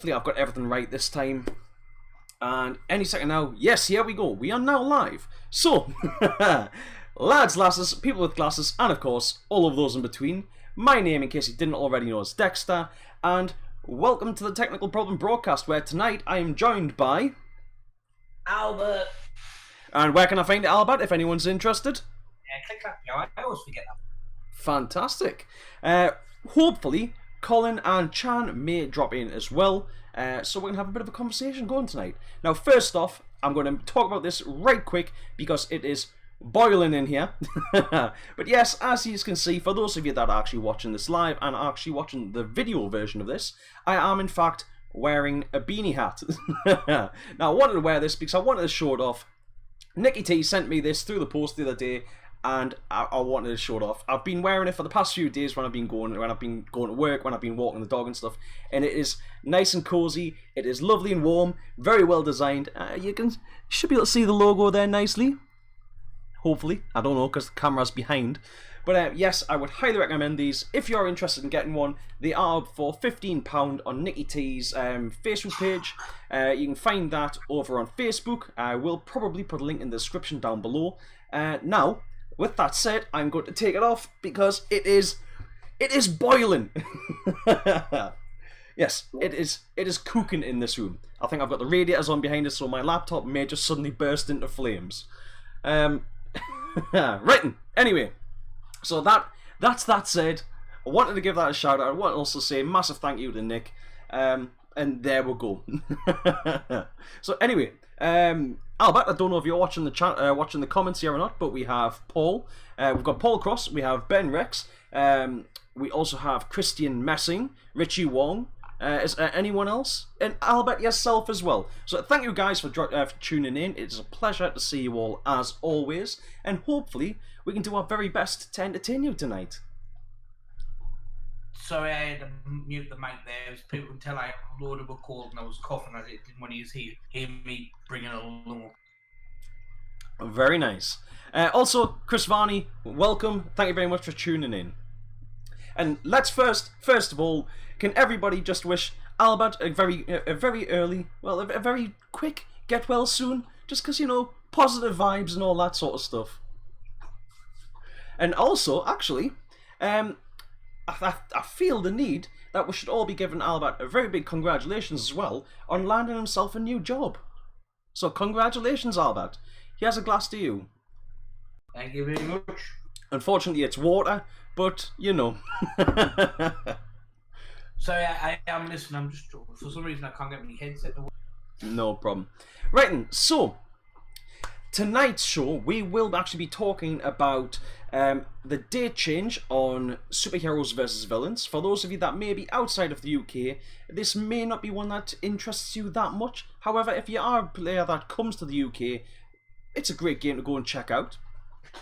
Hopefully I've got everything right this time. And any second now, yes, here we go. We are now live. So, lads, lasses, people with glasses, and of course, all of those in between. My name, in case you didn't already know, is Dexter, and welcome to the Technical Problem Broadcast, where tonight I am joined by... Albert. And where can I find Albert, if anyone's interested? Yeah, click that. You know, I always forget that. Fantastic. Hopefully, Colin and Chan may drop in as well, so we can have a bit of a conversation going tonight. Now, first off, I'm going to talk about this right quick because it is boiling in here. But yes, as you can see, for those of you that are actually watching this live and are actually watching the video version of this, I am in fact wearing a beanie hat. Now, I wanted to wear this because I wanted to show it off. Nicky T sent me this through the post the other day, and I wanted to show it off. I've been wearing it for the past few days when I've been going to work, when I've been walking the dog and stuff, and it is nice and cozy. It is lovely and warm, very well designed. You should be able to see the logo there nicely. Hopefully, I don't know because the camera's behind. But yes, I would highly recommend these if you're interested in getting one. They are for £15 on Nicky T's Facebook page. You can find that over on Facebook. I will probably put a link in the description down below. Now, with that said, I'm going to take it off because it is boiling. Yes, it is cooking in this room. I think I've got the radiators on behind us, so my laptop may just suddenly burst into flames. Right. Anyway, so that's that said. I wanted to give that a shout out. I want to also say massive thank you to Nick. And there we go. So anyway, Albert, I don't know if you're watching the chat, watching the comments here or not, but we have Paul. We've got Paul Cross. We have Ben Rex. We also have Christian Messing, Richie Wong. Is anyone else? And Albert, yourself as well. So thank you guys for tuning in. It's a pleasure to see you all as always. And hopefully we can do our very best to entertain you tonight. Sorry, I had to mute the mic there. As people can tell, I loaded a cold and I was coughing as it didn't want to hear me bringing it along. Very nice. Also, Chris Varney, welcome. Thank you very much for tuning in. And let's first of all, can everybody just wish Albert a very quick get well soon? Just because, you know, positive vibes and all that sort of stuff. And also, actually, I feel the need that we should all be giving Albert a very big congratulations as well on landing himself a new job. So congratulations, Albert. Here's a glass to you. Thank you very much. Unfortunately, it's water, but you know. Sorry, I am listening. I'm just, for some reason I can't get my headset to work. No problem. Right then, so tonight's show we will actually be talking about the date change on Superheroes vs Villains. For those of you that may be outside of the UK, this may not be one that interests you that much. However, if you are a player that comes to the UK, it's a great game to go and check out.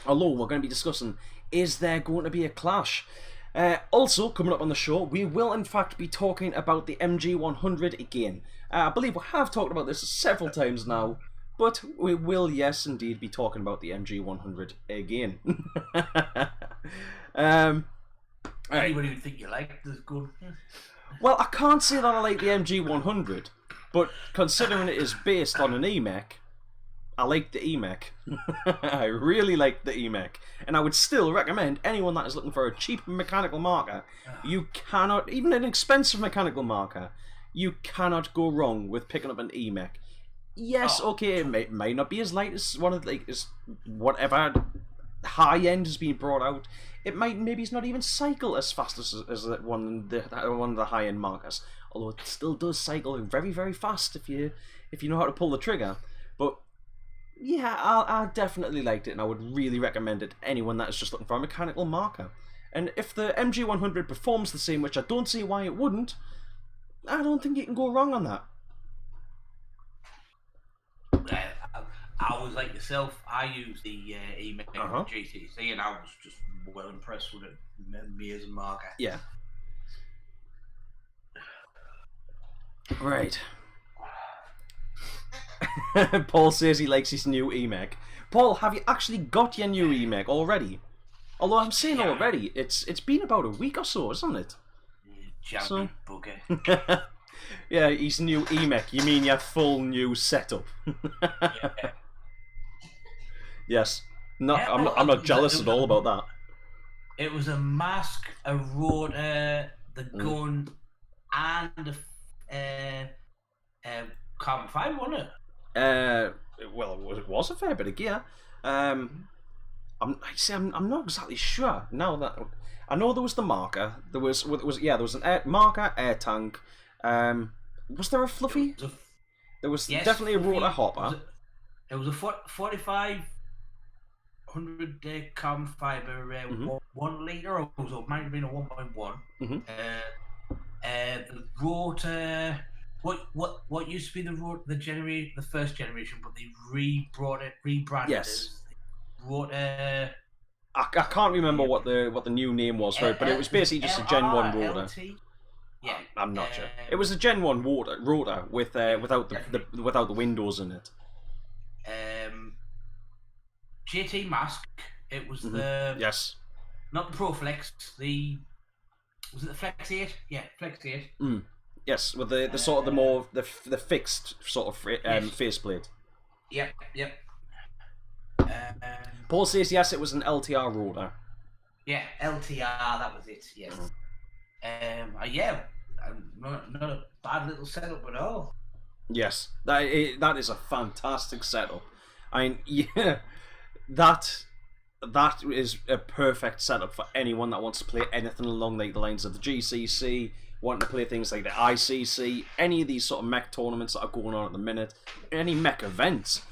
Although we're going to be discussing, is there going to be a clash? Also, coming up on the show, we will in fact be talking about the MG100 again. I believe we have talked about this several times now, but we will, yes, indeed, be talking about the MG100 again. Anybody would think you like this good. Well, I can't say that I like the MG100, but considering it is based on an EMEC, I like the EMEC. I really like the EMEC. And I would still recommend anyone that is looking for a cheap mechanical marker, you cannot, even an expensive mechanical marker, you cannot go wrong with picking up an EMEC. Yes, okay, it might not be as light as one of as whatever high end has been brought out. It might maybe it's not even cycle as fast as one of the high end markers. Although it still does cycle very, very fast if you know how to pull the trigger. But yeah, I definitely liked it, and I would really recommend it to anyone that is just looking for a mechanical marker. And if the MG100 performs the same, which I don't see why it wouldn't, I don't think you can go wrong on that. I was like yourself. I used the EMEC GTC, and I was just well impressed with it. Me as a marker. Yeah. Right. Paul says he likes his new EMEC. Paul, have you actually got your new EMEC already? Although I'm saying already, it's been about a week or so, isn't it? Jumpy bugger. Yeah, he's new EMEC. You mean your full new setup? Yeah. Yes. No, Yeah, I'm not jealous at all about that. It was a mask, a rotor, the gun, and carbon fibre, wasn't it? Well, it was a fair bit of gear. I'm not exactly sure now that I know there was the marker. There was an air marker, air tank. Was there a fluffy? There was definitely a rotor hopper. It was a 4500 carbon fibre 1 litre, or it might have been a 1.1. The rotor. What used to be the first generation, but they rebranded Yes. as rotor. I can't remember what the new name was for it, but it was basically just a Gen 1 rotor. Yeah, I'm not sure. It was a Gen 1 rotor with without the windows in it. JT mask. It was yes, not the ProFlex. Was it the Flex 8? Yeah, Flex 8. Yes, with the sort of the more the fixed sort of faceplate. Yep. Paul says yes, it was an LTR rotor. Yeah, LTR, that was it. Yes. Yeah, not a bad little setup at all. Yes, that is a fantastic setup. I mean, yeah, that is a perfect setup for anyone that wants to play anything along the lines of the GCC, wanting to play things like the ICC, any of these sort of mech tournaments that are going on at the minute, any mech events.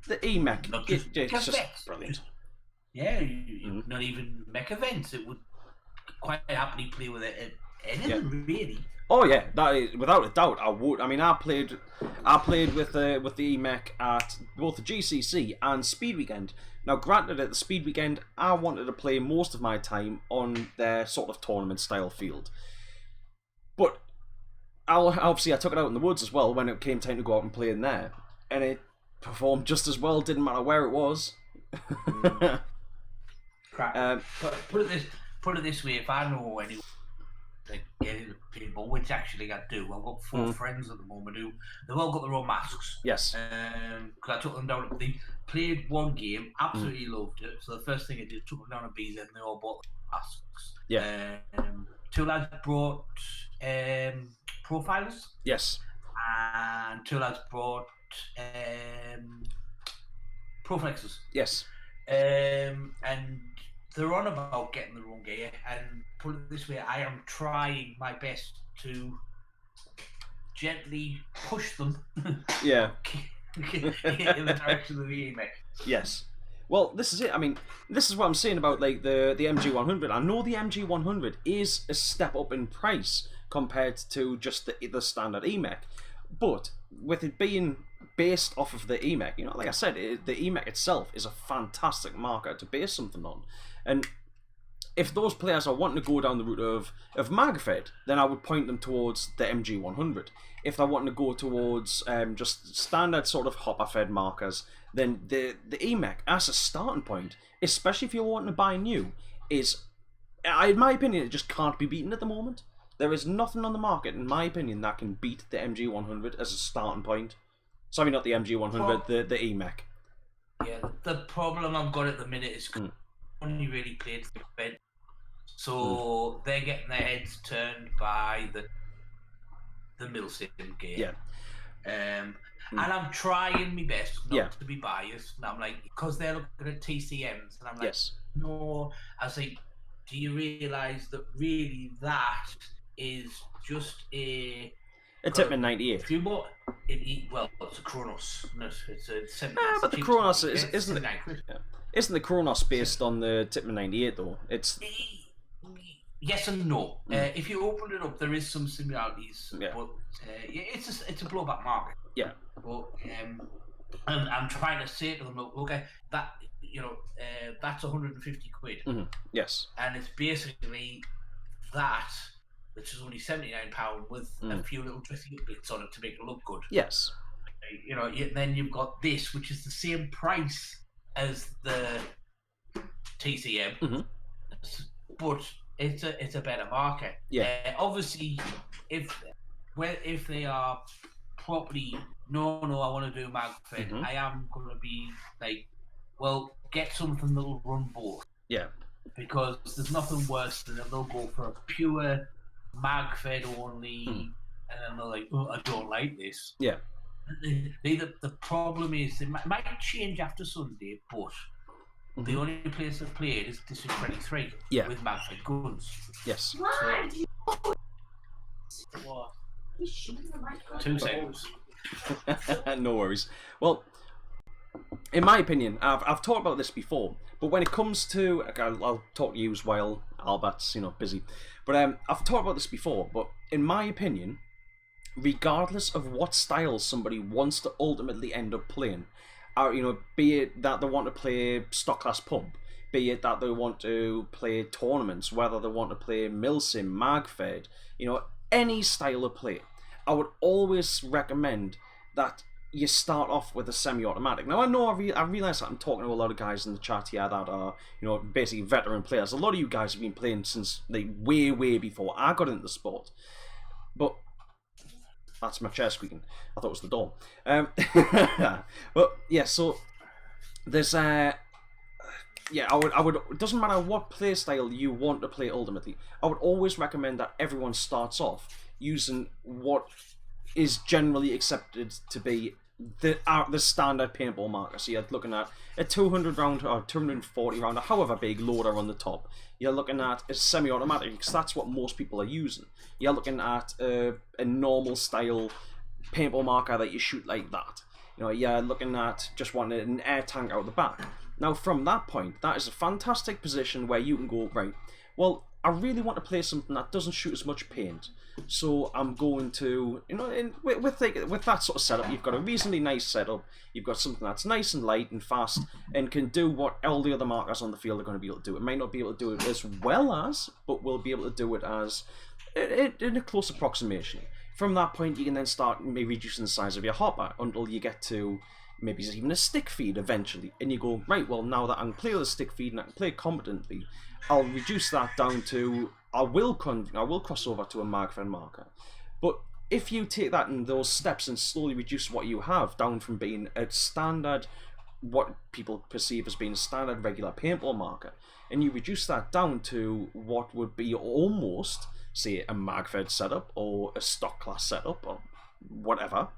The EMEC, it's just brilliant. Yeah, not even mech events. It would quite happily play with it. Anything really. Oh yeah, that is, without a doubt. I would. I mean, I played with the EMEC at both the GCC and Speed Weekend. Now, granted, at the Speed Weekend, I wanted to play most of my time on their sort of tournament style field, but obviously I took it out in the woods as well when it came time to go out and play in there, and it performed just as well. Didn't matter where it was. Crap. Put it this way: if I know anyone to get into paintball, which actually I do, I've got 4 friends at the moment who they've all got their own masks. Yes. Because I took them down. They played one game, absolutely loved it. So the first thing I did, took them down to BZ, and they all bought masks. Yeah. 2 lads brought profilers. Yes. And 2 lads brought Proflexes. Yes. And they're on about getting their own gear, and put it this way, I am trying my best to gently push them yeah in the direction of the EMEC. Yes. Well, this is it. I mean, this is what I'm saying about like the MG100. I know the MG100 is a step up in price compared to just the standard EMEC, but with it being based off of the EMEC, you know, like I said, the EMEC itself is a fantastic marker to base something on. And if those players are wanting to go down the route of MagFed, then I would point them towards the MG100. If they're wanting to go towards just standard sort of hopper-fed markers, then the EMEC as a starting point, especially if you're wanting to buy new, is, in my opinion, it just can't be beaten at the moment. There is nothing on the market, in my opinion, that can beat the MG100 as a starting point. Sorry, not the MG100, the EMEC. Yeah, the problem I've got at the minute is only really played for bed, so they're getting their heads turned by the Milsim game. Yeah. And I'm trying my best not to be biased. And I'm like, because they're looking at TCMs, and I'm like, no. I was like, do you realise that really that is just a Tippmann 98. If you bought well, it's a Kronos. It's a 70. But the Kronos isn't it? Isn't the Kronos based on the Tippmann 98 though? It's yes and no. If you open it up, there is some similarities, but it's a blowback market. Yeah. But and I'm trying to say to them, okay, that that's 150 quid. Yes. And it's basically that, which is only £79 with a few little dressing up bits on it to make it look good. Yes. You know, then you've got this, which is the same price as the TCM, but it's a better market. Yeah. Obviously, if if they are properly, no, I want to do MagFed, I am going to be like, well, get something that'll run both. Yeah. Because there's nothing worse than if they'll go for a pure MagFed only, and then they're like, oh, I don't like this. Yeah. The problem is, it might change after Sunday, but the only place I've played is District 23 with MagFed guns. Yes. So, 2 seconds. No worries. Well, in my opinion, I've talked about this before, but when it comes to, I'll talk to you while Albert's busy, but I've talked about this before. But in my opinion, regardless of what style somebody wants to ultimately end up playing, be it that they want to play stock class pump, be it that they want to play tournaments, whether they want to play milsim, magfed, any style of play, I would always recommend that you start off with a semi-automatic. Now, I know I realise that I'm talking to a lot of guys in the chat here that are, basically veteran players. A lot of you guys have been playing since way, way before I got into the sport. But that's my chair squeaking. I thought it was the door. But yeah, so there's I would. It doesn't matter what play style you want to play ultimately. I would always recommend that everyone starts off using what is generally accepted to be the standard paintball marker. So you're looking at a 200 round or 240 round, or however big loader on the top. You're looking at a semi-automatic because that's what most people are using. You're looking at a normal style paintball marker that you shoot like that. You're looking at just wanting an air tank out the back. Now, from that point, that is a fantastic position where you can go, right, well, I really want to play something that doesn't shoot as much paint. So I'm going to, with that sort of setup, you've got a reasonably nice setup. You've got something that's nice and light and fast and can do what all the other markers on the field are going to be able to do. It may not be able to do it as well as, but we'll be able to do it as in a close approximation. From that point, you can then start maybe reducing the size of your hopper until you get to maybe even a stick feed eventually. And you go, right, well, now that I can play with a stick feed and I can play competently, I'll reduce that down to, I will cross over to a MagFed marker. But if you take that in those steps and slowly reduce what you have down from being a standard, what people perceive as being a standard regular paintball marker, and you reduce that down to what would be almost, say, a MagFed setup or a stock class setup or whatever,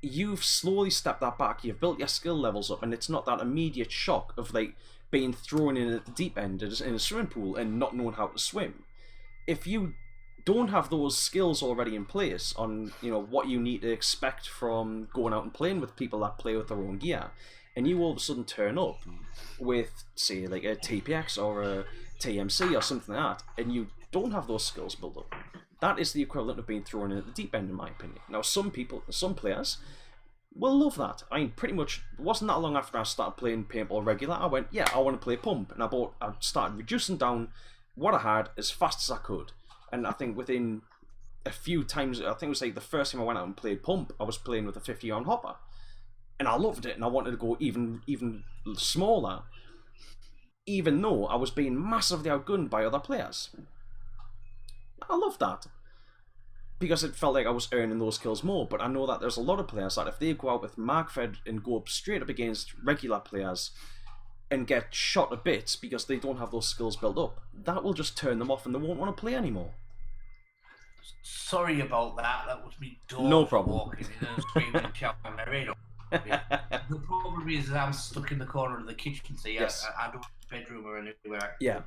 you've slowly stepped that back, you've built your skill levels up, and it's not that immediate shock of being thrown in at the deep end in a swimming pool and not knowing how to swim. If you don't have those skills already in place on what you need to expect from going out and playing with people that play with their own gear, and you all of a sudden turn up with, say, like a TPX or a TMC or something like that, and you don't have those skills built up, that is the equivalent of being thrown in at the deep end, in my opinion. Now, some players will love that. I mean, pretty much, it wasn't that long after I started playing paintball regular, I went, yeah, I want to play pump, and I started reducing down what I had as fast as I could. And I think within a few times, I think it was like the first time I went out and played pump, I was playing with a 50 round hopper, and I loved it, and I wanted to go even smaller, even though I was being massively outgunned by other players. I loved that, because it felt like I was earning those kills more. But I know that there's a lot of players that if they go out with MagFed and go up straight up against regular players and get shot to bits because they don't have those skills built up, that will just turn them off and they won't want to play anymore. Sorry about that. That was me dog no problem. Walking in and screaming and shouting on my radio. The problem is I'm stuck in the corner of the kitchen, so yes. I don't have a bedroom or anywhere. Yeah.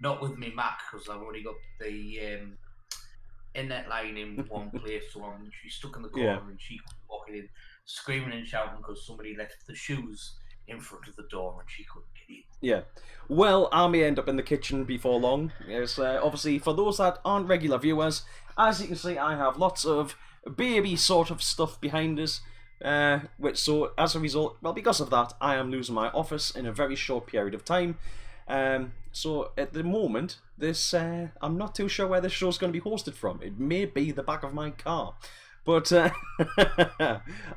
Not with me Mac, because I've already got the internet line in one place, so she's stuck in the corner and she's walking in, screaming and shouting because somebody left the shoes in front of the door and she couldn't get in. Yeah. Well, I may end up in the kitchen before long. Yes, obviously, for those that aren't regular viewers, as you can see, I have lots of baby sort of stuff behind us. So as a result, well, because of that, I am losing my office in a very short period of time. So at the moment, this I'm not too sure where this show's going to be hosted from. It may be the back of my car, but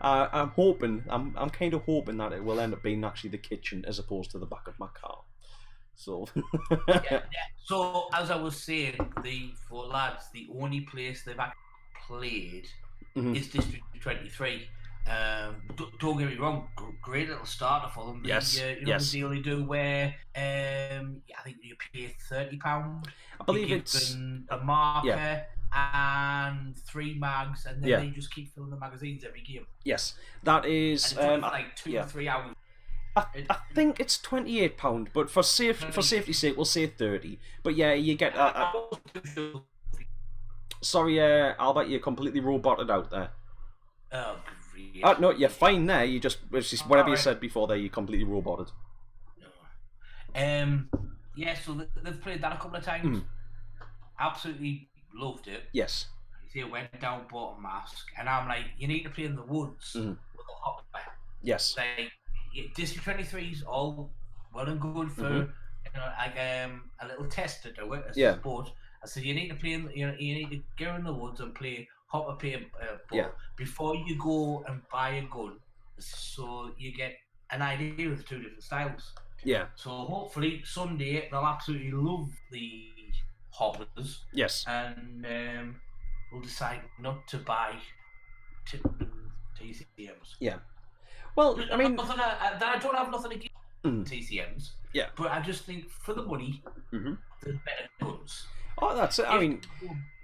I'm hoping, I'm kind of hoping that it will end up being actually the kitchen as opposed to the back of my car. So yeah. So as I was saying, for lads, the only place they've actually played is District 23. Don't get me wrong, great little starter for them. Yes, the deal they do where I think you pay £30. I believe it's a marker and 3 mags, and then they just keep filling the magazines every game. Yes, that is like 2 or 3 hours. I think it's £28, but for safety's sake, we'll say 30. But yeah, you get. Sorry, Albert, you're completely roboted out there. Oh, great. No, you're fine there. You just whatever you said before there, you completely roboted. Yeah, so they've played that a couple of times. Absolutely loved it. Yes. They went down, bought a mask, and I'm like, you need to play in the woods with a hopper. Yes. Like District 23's all well and good for a little test to do it as a sport. I said you need to play you need to go in the woods and play hopper paintball before you go and buy a gun, so you get an idea of the 2 different styles. Yeah. So hopefully Sunday they'll absolutely love the hoppers. Yes. And we'll decide not to buy TCMs. Yeah. Well, I mean, I don't have nothing against TCMs. Yeah. But I just think for the money, there's better guns. Oh, that's it. I mean,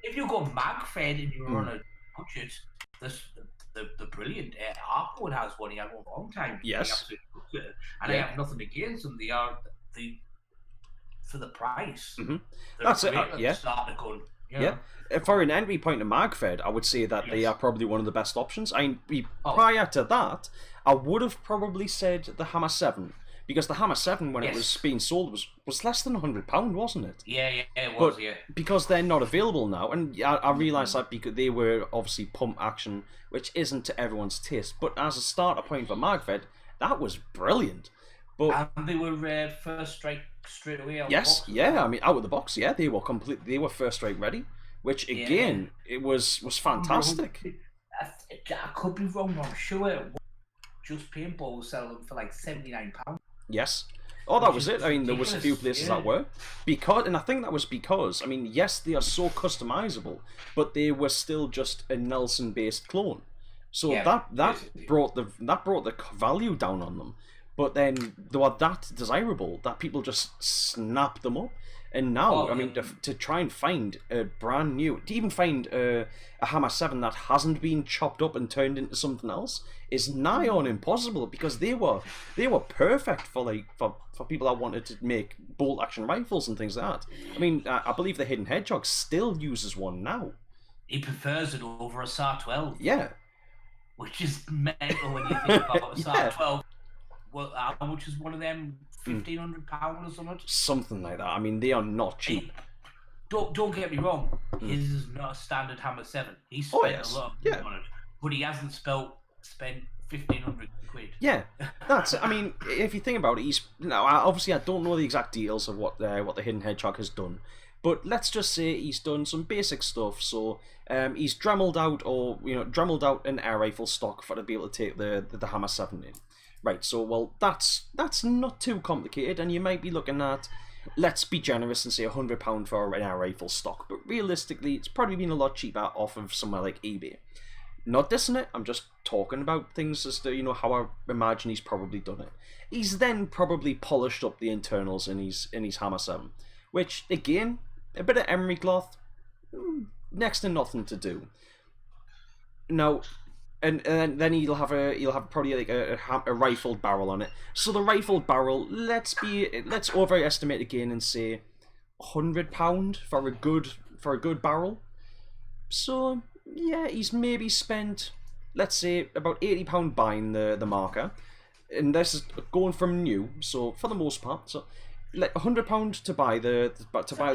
if you go mag-fed and you're on a budget, the brilliant Arcwood has one. He had one for a long time. Yes. And I have nothing against them. They are for the price. That's it. Start a gun. Yeah. For an entry point to MagFed, I would say that they are probably one of the best options. I mean, prior to that, I would have probably said the Hammer 7. Because the Hammer 7, when it was being sold, was less than £100, wasn't it? Yeah, it was, because they're not available now, and I realise that because they were obviously pump action, which isn't to everyone's taste, but as a starter point for MagFed, that was brilliant. But and they were first strike straight away out of the box. Yeah, I mean, out of the box, they were first strike ready, which again, it was fantastic. I could be wrong, but I'm sure it was just paintball was selling for like £79. Yes. Oh, that was it. I mean, there was a few places that were. And I think that was because, I mean, yes, they are so customizable, but they were still just a Nelson-based clone. So that brought the value down on them. But then they were that desirable that people just snapped them up. And now, I mean, to try and find a brand new, to even find a Hammer 7 that hasn't been chopped up and turned into something else is nigh on impossible, because they were perfect for people that wanted to make bolt action rifles and things like that. I mean, I believe the Hidden Hedgehog still uses one now. He prefers it over a SAR 12. Yeah. Which is mental when you think about a SAR 12. Well, how much is one of them? £1,500 or something? Something like that. I mean, they are not cheap. Don't get me wrong. His is not a standard Hammer 7. He spent a lot of money on it, but he hasn't spent £1,500. Yeah, that's. I mean, if you think about it, obviously I don't know the exact details of what the Hidden Hedgehog has done, but let's just say he's done some basic stuff. So he's dremeled out an air rifle stock to be able to take the Hammer 7 in. Right, so, well, that's not too complicated, and you might be looking at, let's be generous and say £100 for an air rifle stock, but realistically, it's probably been a lot cheaper off of somewhere like eBay. Not dissing it, I'm just talking about things as to, how I imagine he's probably done it. He's then probably polished up the internals in his Hammer 7, which, again, a bit of emery cloth, next to nothing to do. Now, and then he'll have probably like a rifled barrel on it. So the rifled barrel, let's overestimate again and say £100 for a good barrel. So yeah, he's maybe spent, let's say, about £80 buying the marker, and this is going from new. So for the most part, so like £100 to buy the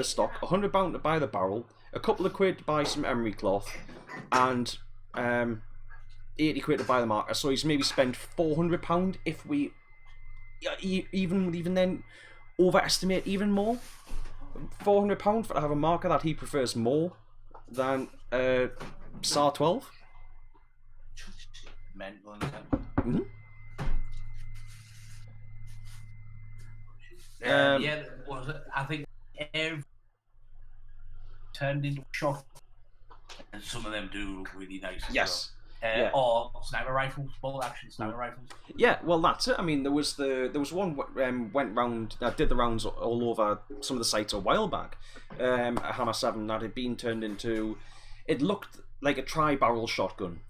stock, £100 to buy the barrel, a couple of quid to buy some emery cloth, and £80 to buy the marker. So he's maybe spent £400 if we even then overestimate even more. £400 for to have a marker that he prefers more than SAR 12. Mental. Yeah, was it? I think air turned into shot. and some of them do look really nice. Yes. Or sniper rifles, bolt action sniper rifles. Yeah, well, that's it. I mean, there was one went round that did the rounds all over some of the sites a while back. A Hammer 7 that had been turned into. It looked like a tri-barrel shotgun.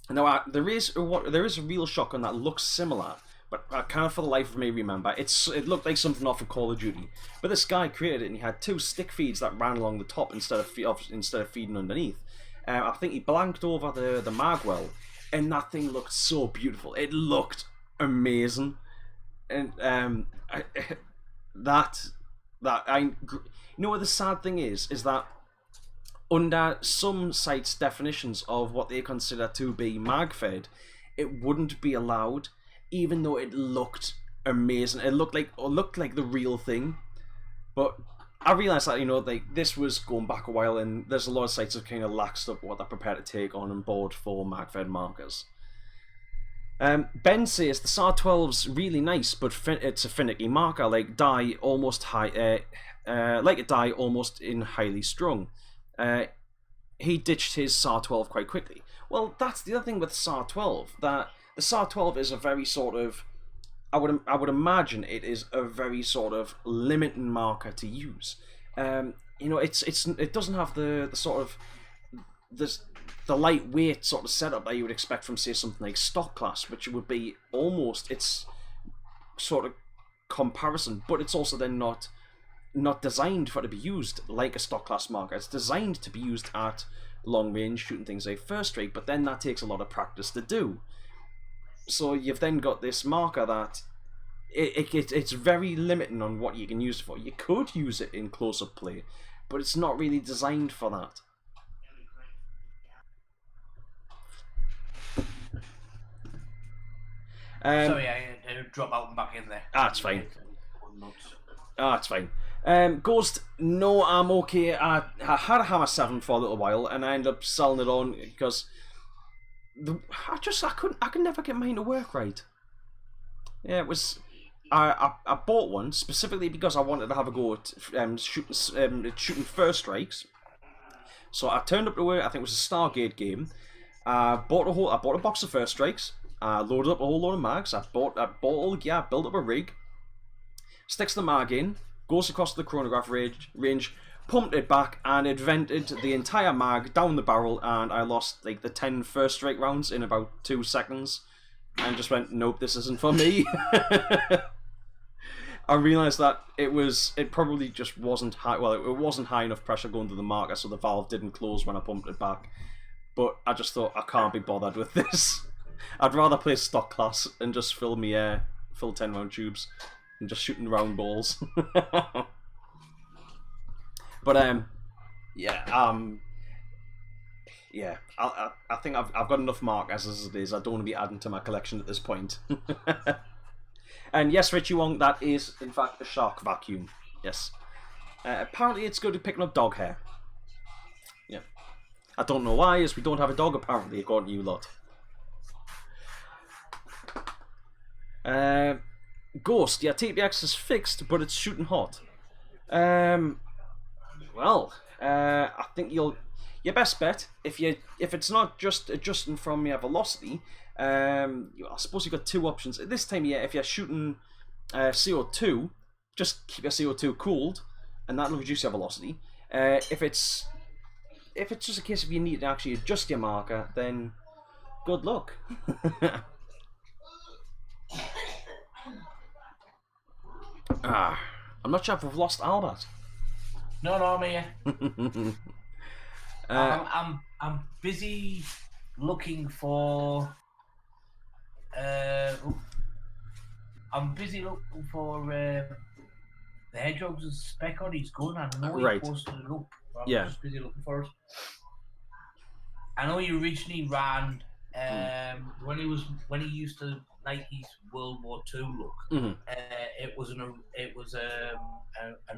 Now there is a real shotgun that looks similar, but I can't for the life of me remember. It looked like something off of Call of Duty. But this guy created it, and he had 2 stick feeds that ran along the top instead of feeding underneath. I think he blanked over the magwell, and that thing looked so beautiful. It looked amazing, and you know what the sad thing is that under some sites' definitions of what they consider to be mag-fed, it wouldn't be allowed, even though it looked amazing. It looked like the real thing, but I realised that, you know, like, this was going back a while, and there's a lot of sites that kind of laxed up what they're prepared to take on board for mag-fed markers. Ben says the SAR-12's really nice, but it's a finicky marker, like die almost in highly strung. He ditched his SAR-12 quite quickly. Well, that's the other thing with SAR-12, that the SAR-12 is a very sort of, I would imagine it is a very sort of limiting marker to use. You know, it doesn't have the sort of the lightweight sort of setup that you would expect from, say, something like stock class, which would be almost its sort of comparison, but it's also then not designed for it to be used like a stock class marker. It's designed to be used at long range, shooting things like first strike, but then that takes a lot of practice to do. So you've then got this marker that it's very limiting on what you can use it for. You could use it in close-up play, but it's not really designed for that. Sorry, I drop out and back in there. It's fine. It's fine. Ghost, no, I'm okay. I had a Hammer 7 for a little while, and I ended up selling it on because I could never get mine to work right. Yeah, it was. I bought one specifically because I wanted to have a go at shooting first strikes. So I turned up to work. I think it was a Stargate game. I bought a box of first strikes. I loaded up a whole load of mags. I bought all the gear. Built up a rig. Sticks the mag in. Goes across the chronograph range. Pumped it back, and it vented the entire mag down the barrel, and I lost like the 10 first strike rounds in about 2 seconds, and just went, nope, this isn't for me. I realised that it probably just wasn't high. Well, it wasn't high enough pressure going to the marker, so the valve didn't close when I pumped it back. But I just thought, I can't be bothered with this. I'd rather play stock class and just fill 10 round tubes and just shooting round balls. But I think I've got enough markers as it is. I don't want to be adding to my collection at this point. And yes, Richie Wong, that is in fact a shark vacuum. Yes. Apparently it's good at picking up dog hair. Yeah. I don't know why, as we don't have a dog apparently, according to you lot. Ghost, yeah, TPX is fixed, but it's shooting hot. Well, I think your best bet, if it's not just adjusting from your velocity, I suppose you've got 2 options. At this time, yeah, if you're shooting CO2, just keep your CO2 cooled, and that'll reduce your velocity. If it's just a case of you need to actually adjust your marker, then good luck. I'm not sure if we've lost Albert. No, I'm here. I'm busy looking for. I'm busy looking for the Hedgehog's spec on his gun. I know he posted it up. I'm just busy looking for it. I know he originally ran when he used to like his World War II look. Mm-hmm. It was an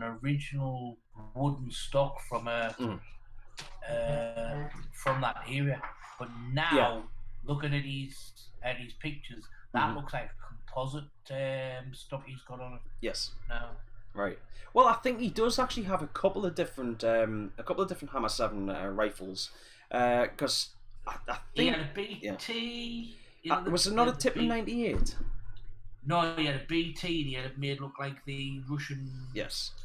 original wooden stock from that area. But now, looking at his pictures, that looks like composite stock he's got on it. Yes. Now. Right. Well, I think he does actually have a couple of different Hammer 7 rifles. because I He think had a BT. was it not a Tippmann 98? No, he had a BT and he had it made look like the Russian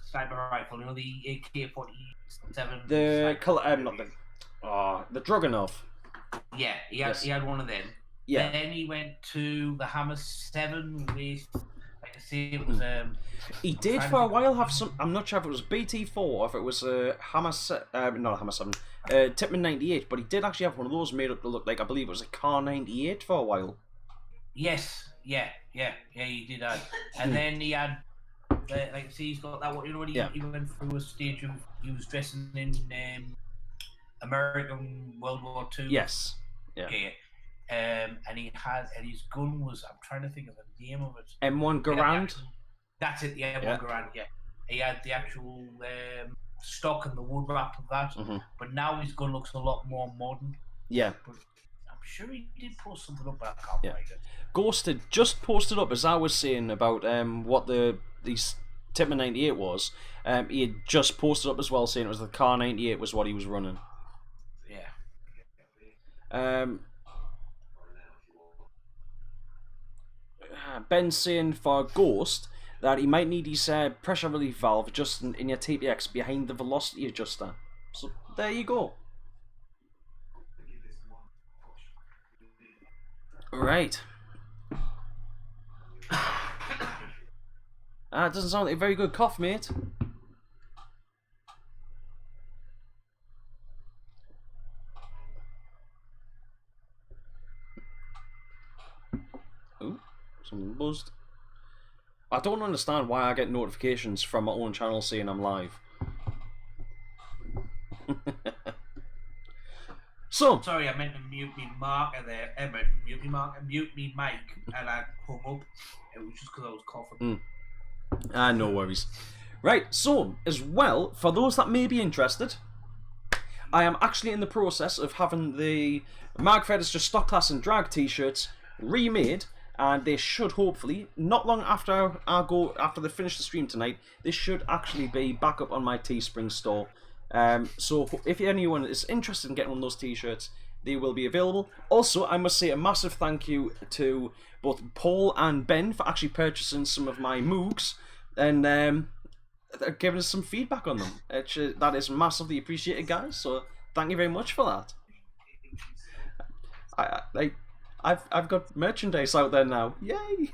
sniper rifle. The AK-47. The the Dragunov. Yeah, he had one of them. Yeah. Then he went to the Hammer 7 with, like I say, it was. He did for a while have some. I'm not sure if it was BT4 or if it was Hammer. Not a Hammer 7. Tippmann 98, but he did actually have one of those made up to look like, I believe it was a Car 98 for a while. Yes, yeah, he did that. And then he had, like, see, he's got that one. When he went through a stage of, he was dressing in American World War II. Yes. Yeah. And his gun was, I'm trying to think of the name of it. M1 Garand. That's it, the M1 Garand. Yeah, he had the actual stock and the wood wrap of that. Mm-hmm. But now his gun looks a lot more modern. Yeah. But I'm sure he did post something up, but I can't find it. Ghosted just posted up, as I was saying, about what these Tippmann 98 was. He had just posted up as well, saying it was the Car 98 was what he was running. Yeah. Ben's saying for Ghost that he might need his pressure relief valve just in your TPX behind the velocity adjuster. So there you go. Right. It doesn't sound like a very good cough, mate. Ooh, something buzzed. I don't understand why I get notifications from my own channel saying I'm live. So sorry, I meant to mute me marker there. Mute me mic, and I hung up. It was just because I was coughing. No worries. Right, so as well, for those that may be interested, I am actually in the process of having the Magfed Just Stock Class and Drag t-shirts remade, and they should hopefully, not long after they finish the stream tonight, they should actually be back up on my Teespring store. So if anyone is interested in getting one of those t-shirts, they will be available. Also, I must say a massive thank you to both Paul and Ben for actually purchasing some of my Moogs and giving us some feedback on them. That is massively appreciated, guys. So thank you very much for that. I've got merchandise out there now. Yay!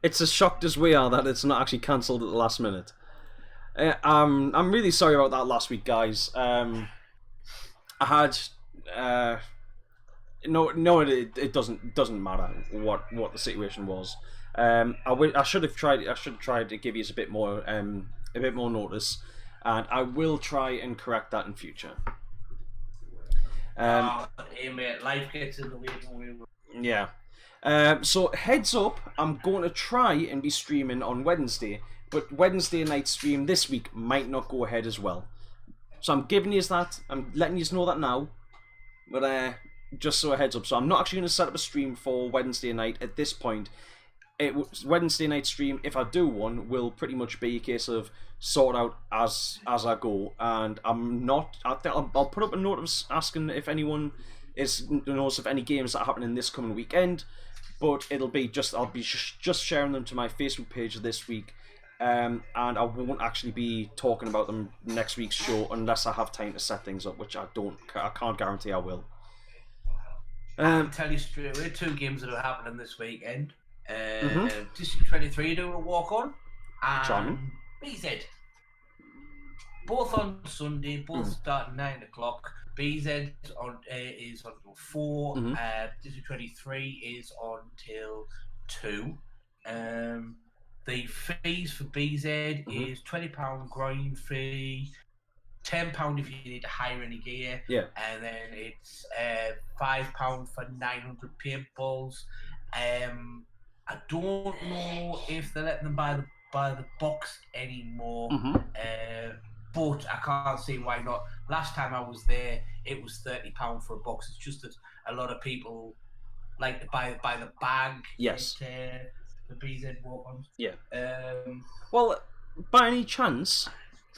It's as shocked as we are that it's not actually cancelled at the last minute. I'm really sorry about that last week, guys. I had it doesn't matter what the situation was. I should have tried to give you a bit more notice, and I will try and correct that in future. Life gets in the way. Yeah. So heads up, I'm going to try and be streaming on Wednesday, but Wednesday night stream this week might not go ahead as well. So I'm giving you that. I'm letting you know that now. But just so a heads up. So I'm not actually going to set up a stream for Wednesday night at this point. Wednesday night stream, if I do one, will pretty much be a case of sort out as I go. And I'm not. I'll put up a note of asking if anyone knows of any games that are happening this coming weekend. But I'll be just sharing them to my Facebook page this week, and I won't actually be talking about them next week's show unless I have time to set things up, which I can't guarantee I will. I can tell you straight away, 2 games that are happening this weekend. District 23 doing a walk on, and BZ. Both on Sunday, both starting 9 o'clock. BZ is on till 4. District 23 is on till 2. The fees for BZ is £20 grind fee, £10 if you need to hire any gear, and then it's £5 for 900 paintballs. I don't know if they're letting them buy the box anymore. But I can't see why not. Last time I was there, it was £30 for a box. It's just that a lot of people like to buy the bag. Yes. the BZ walk-ons. Yeah. Well, by any chance,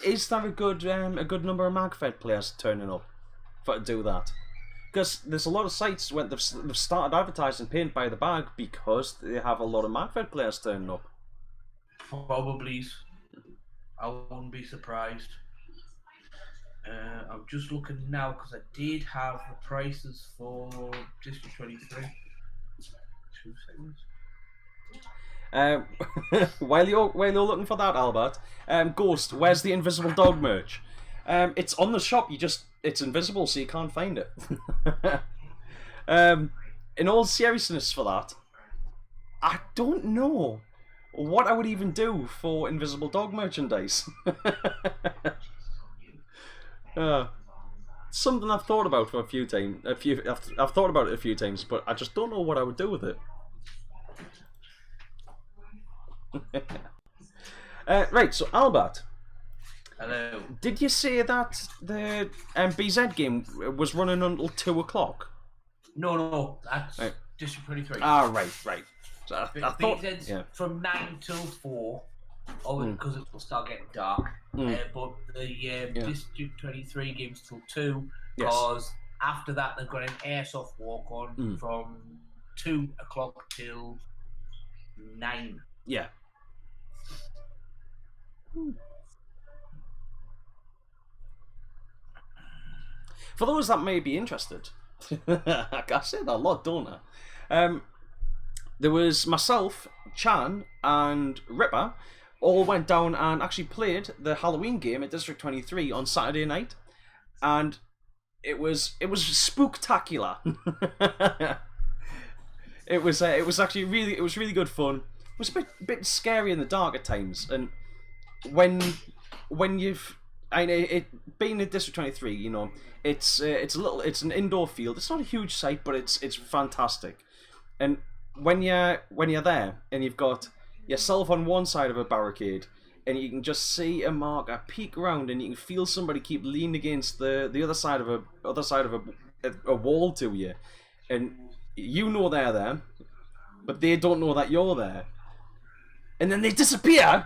is there a good number of MagFed players turning up to do that? Because there's a lot of sites when they've started advertising Paint by the Bag because they have a lot of MagFed players turning up. Probably. I wouldn't be surprised. I'm just looking now because I did have the prices for District 23. 2 seconds. While you're looking for that, Albert, Ghost, where's the Invisible Dog merch? It's on the shop. It's invisible, so you can't find it. In all seriousness, for that, I don't know what I would even do for Invisible Dog merchandise. Something I've thought about for a few times. I've thought about it a few times, but I just don't know what I would do with it. Right, so Albert. Hello. Did you say that the BZ game was running until 2 o'clock? No, that's right. District 23. Ah, right. So I thought BZ's from 9 till 4, because it will start getting dark. But the District 23 games till 2, because after that they've got an airsoft walk on from 2 o'clock till 9. Yeah. For those that may be interested, I say that a lot, don't I? There was myself, Chan, and Ripper all went down and actually played the Halloween game at District 23 on Saturday night, and it was spooktacular. It was actually really good fun. It was a bit scary in the dark at times, and when you've being in District 23, you know, it's an indoor field. It's not a huge site, but it's fantastic. And when you're there and you've got yourself on one side of a barricade, and you can just see a marker peek around, and you can feel somebody keep leaning against the other side of a wall to you, and you know they're there, but they don't know that you're there, and then they disappear.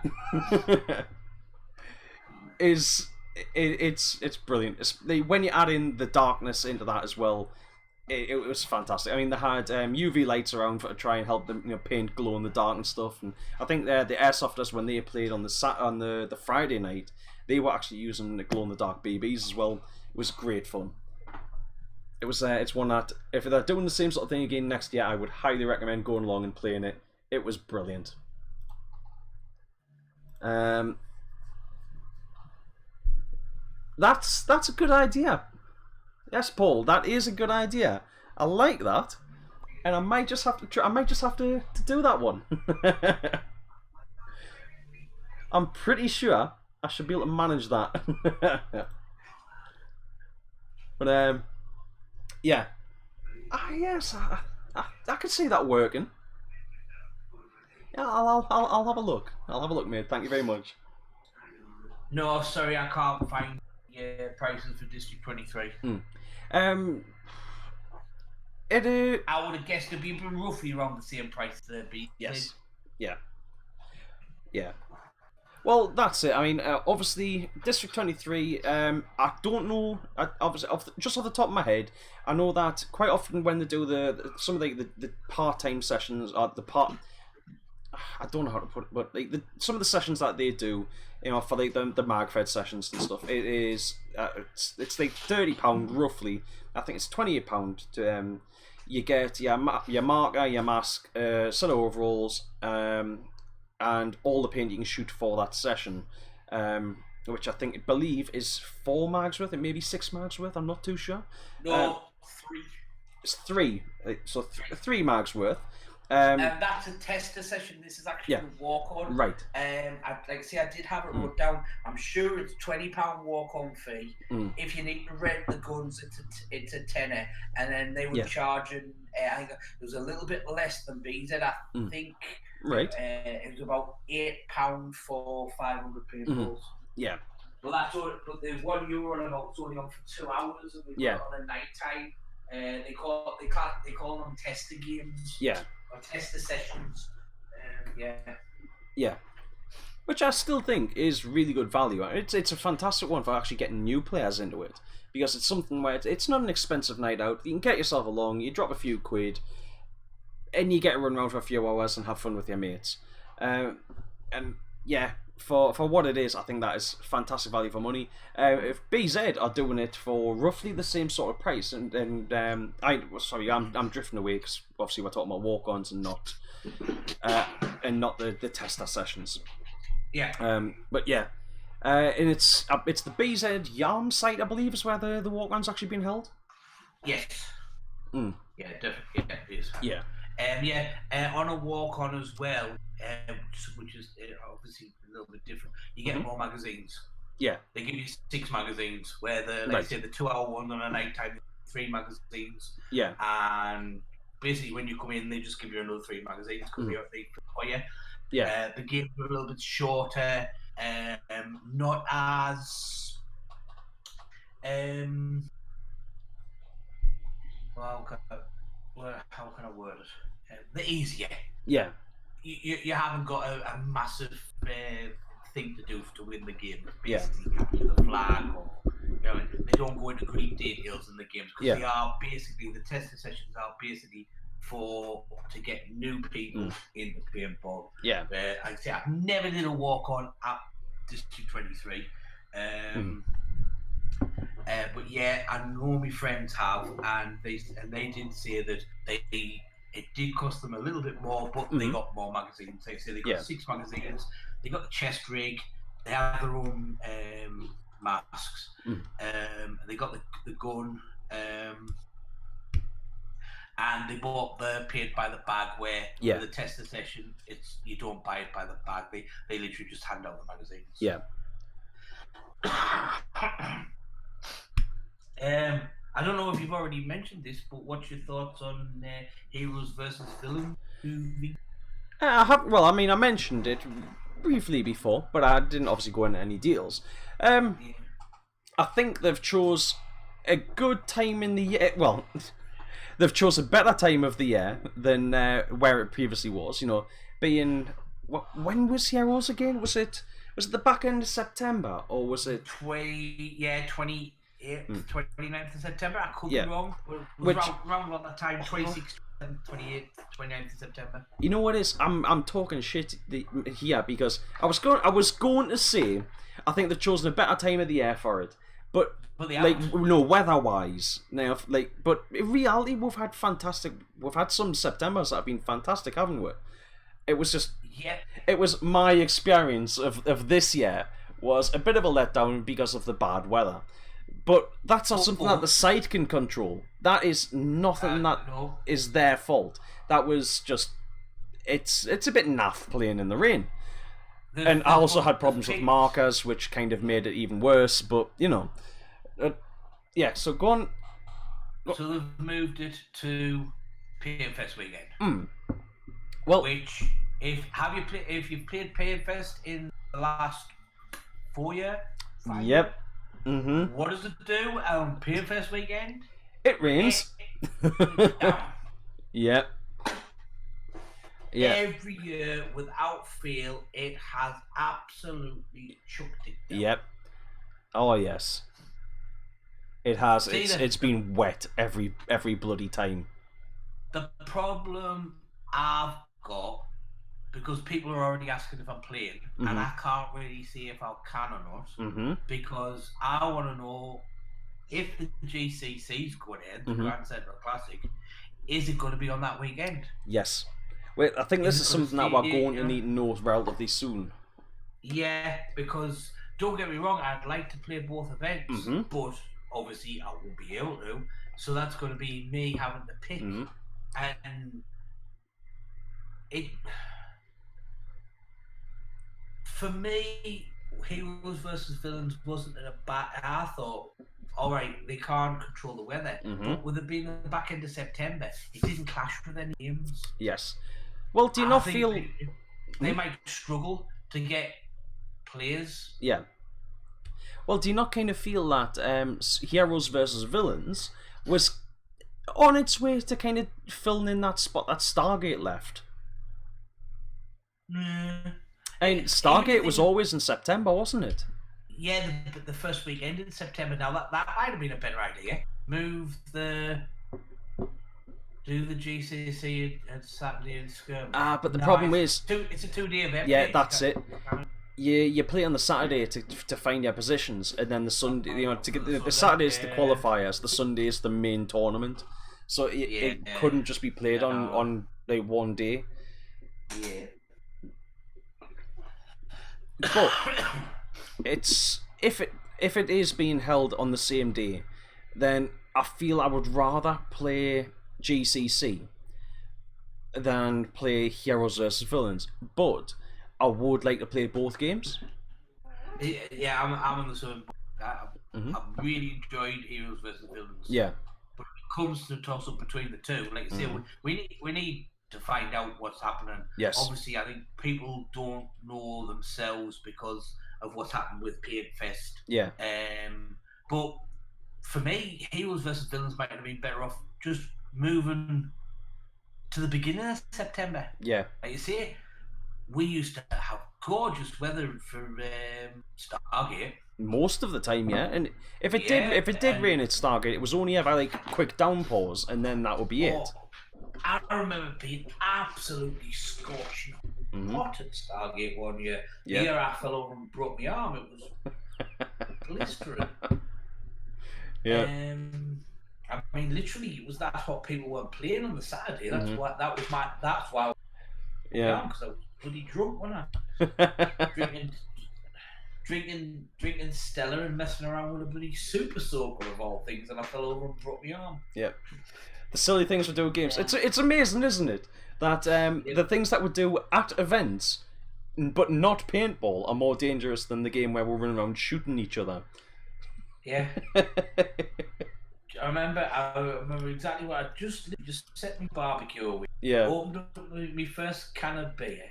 It's brilliant. When you add in the darkness into that as well, it was fantastic. I mean, they had UV lights around to try and help them, you know, paint glow in the dark and stuff. And I think the airsofters, when they played on the Friday night, they were actually using the glow in the dark BBs as well. It was great fun. It's one that if they're doing the same sort of thing again next year, I would highly recommend going along and playing it. It was brilliant. That's a good idea. Yes, Paul, that is a good idea. I like that, and I might just have to do that one. I'm pretty sure I should be able to manage that. But yeah. Yes, I could see that working. Yeah, I'll have a look. I'll have a look, mate. Thank you very much. No, sorry, I can't find prices for District 23. I would have guessed it'd be roughly around the same price there. Yes. Yeah. Well, that's it. I mean, obviously, District 23, I don't know, obviously, just off the top of my head, I know that quite often when they do some of the part-time sessions, or I don't know how to put it, but like some of the sessions that they do, you know, for like the MagFed sessions and stuff, it's like £30 roughly. I think it's £28 to you get your marker, your mask, set of overalls, and all the paint you can shoot for that session, which I believe is 4 mags worth, it may be 6 mags worth. I'm not too sure. No, 3. It's 3, so 3 mags worth. That's a tester session. This is actually a walk-on. Right. I did have it wrote down. I'm sure it's £20 walk-on fee. If you need to rent the guns, it's a tenner, and then they were charging. I think it was a little bit less than BZ. I think. Right. It was about £8 for 500 paintballs. Yeah. Well, that's all. But there's €1 and about it's only on for 2 hours, and we've got it on a night time. They call them tester games. Yeah. Or tester sessions. Yeah. Which I still think is really good value. It's a fantastic one for actually getting new players into it. Because it's something where it's not an expensive night out. You can get yourself along, you drop a few quid, and you get to run around for a few hours and have fun with your mates. And yeah, for what it is, I think that is fantastic value for money. If BZ are doing it for roughly the same sort of price, I'm drifting away because obviously we're talking about walk-ons and not the tester sessions. Yeah. But yeah, and it's the BZ Yarm site, I believe, is where the walk-on's actually been held. Yes. Mm. Yeah, definitely. Yeah, it is. Yeah. On a walk-on as well, which is obviously a little bit different. You get more magazines. Yeah. They give you 6 magazines, where say the 2-hour one on a night time, 3 magazines. Yeah. And basically, when you come in, they just give you another 3 magazines because they for you. Yeah. The games are a little bit shorter, not as how can I word it? The easier. Yeah. You haven't got a massive thing to do to win the game. Basically, capture the flag, or they don't go into great details in the games because they are basically the testing sessions are basically to get new people into paintball. Yeah. Like I say, I've never did a walk on at District 23. But yeah, I know my friends have, and they did say that it did cost them a little bit more, but they got more magazines. They say they got 6 magazines. They got the chest rig. They have their own masks. They got the gun. And they bought the paid by the bag, where for the tester session, you don't buy it by the bag. They literally just hand out the magazines. Yeah. I don't know if you've already mentioned this, but what's your thoughts on Heroes versus Villains movie? I mentioned it briefly before, but I didn't obviously go into any deals. I think they've chose a good time in the year. Well, they've chose a better time of the year than where it previously was. Being when was Heroes again? Was it the back end of September, or was it 29th of September? I could be wrong. It was around about that time, 26th, 28th, 29th of September. You know what it is? I'm talking shit here because I was going to say I think they've chosen a better time of the year for it, but weather-wise now, but in reality, we've had some Septembers that have been fantastic, haven't we? It was just it was my experience of this year was a bit of a letdown because of the bad weather. But that's not something that the site can control. That is nothing is their fault. That was just it's a bit naff playing in the rain. And I also had problems with markers, which kind of made it even worse. But so go on. So they've moved it to PMFest weekend. Well, which if you've played PMFest in the last 4 years? Yep. What does it do on PMFest weekend? It rains. Yep. Yeah. Every year, without fail, it has absolutely chucked it down. Yep. Oh yes. It has. It's been wet every bloody time. The problem I've got, because people are already asking if I'm playing, and I can't really see if I can or not, because I want to know if the GCC's going in, the Grand Central Classic, is it going to be on that weekend? Yes. Wait, I think this is something that we're going to need to know relatively soon. Yeah, because don't get me wrong, I'd like to play both events, but obviously I won't be able to. So that's going to be me having to pick, and it. For me, Heroes versus Villains wasn't a bad. I thought, all right, they can't control the weather, but with it being the back end of September, it didn't clash with any games. Yes. Well, do you not feel they might struggle to get players? Yeah. Well, do you not kind of feel that Heroes versus Villains was on its way to kind of filling in that spot that Stargate left? And Stargate was always in September, wasn't it? Yeah, the first weekend in September. Now that might have been a better idea. Do the GCC and Saturday and Skirmish. But the problem is... It's a 2-day event. Yeah, that's it. You play on the Saturday to find your positions, and then the Sunday, to get the Saturday is the qualifiers, the Sunday is the main tournament. So it couldn't just be played on like one day. Yeah. But it's if it is being held on the same day, then I feel I would rather play GCC than play Heroes vs Villains. But I would like to play both games. Yeah, I'm on the same. I've really enjoyed Heroes vs Villains. Yeah. But when it comes to toss up between the two, like I say, we need to find out what's happening. Yes. Obviously, I think people don't know themselves because of what's happened with Paint Fest. Yeah. But for me, Heroes vs Villains might have been better off just moving to the beginning of September. Yeah. Like you say, we used to have gorgeous weather for Stargate. Most of the time, yeah. And if it did rain at Stargate, it was only ever like quick downpours, and then that would be it. I remember being absolutely scorching hot at Stargate one year. Yeah. The year I fell over and broke my arm, it was blistering. Yeah. I mean, literally, it was that hot. People weren't playing on the Saturday. That's why. That's why. Yeah. Because I was bloody drunk, wasn't I? drinking Stella and messing around with a bloody super soaker of all things, and I fell over and broke my arm. Yeah. The silly things we do at games. It's amazing, isn't it? That the things that we do at events, but not paintball, are more dangerous than the game where we're running around shooting each other. Yeah. I remember exactly what I just set my barbecue away. Yeah. Opened up my first can of beer,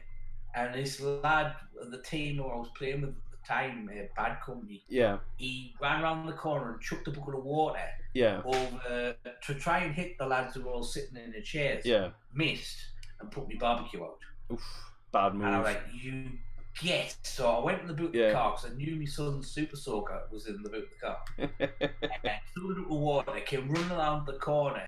and this lad, the team who I was playing with at the time, Bad Company. Yeah. He ran around the corner and chucked a bucket of water. Yeah. Over to try and hit the lads who were all sitting in the chairs. Yeah. Missed and put my barbecue out. Oof, bad move. And I was like, you get. So I went in the boot of the car because I knew my son's super soaker was in the boot of the car. And I filled it with water, came running around the corner,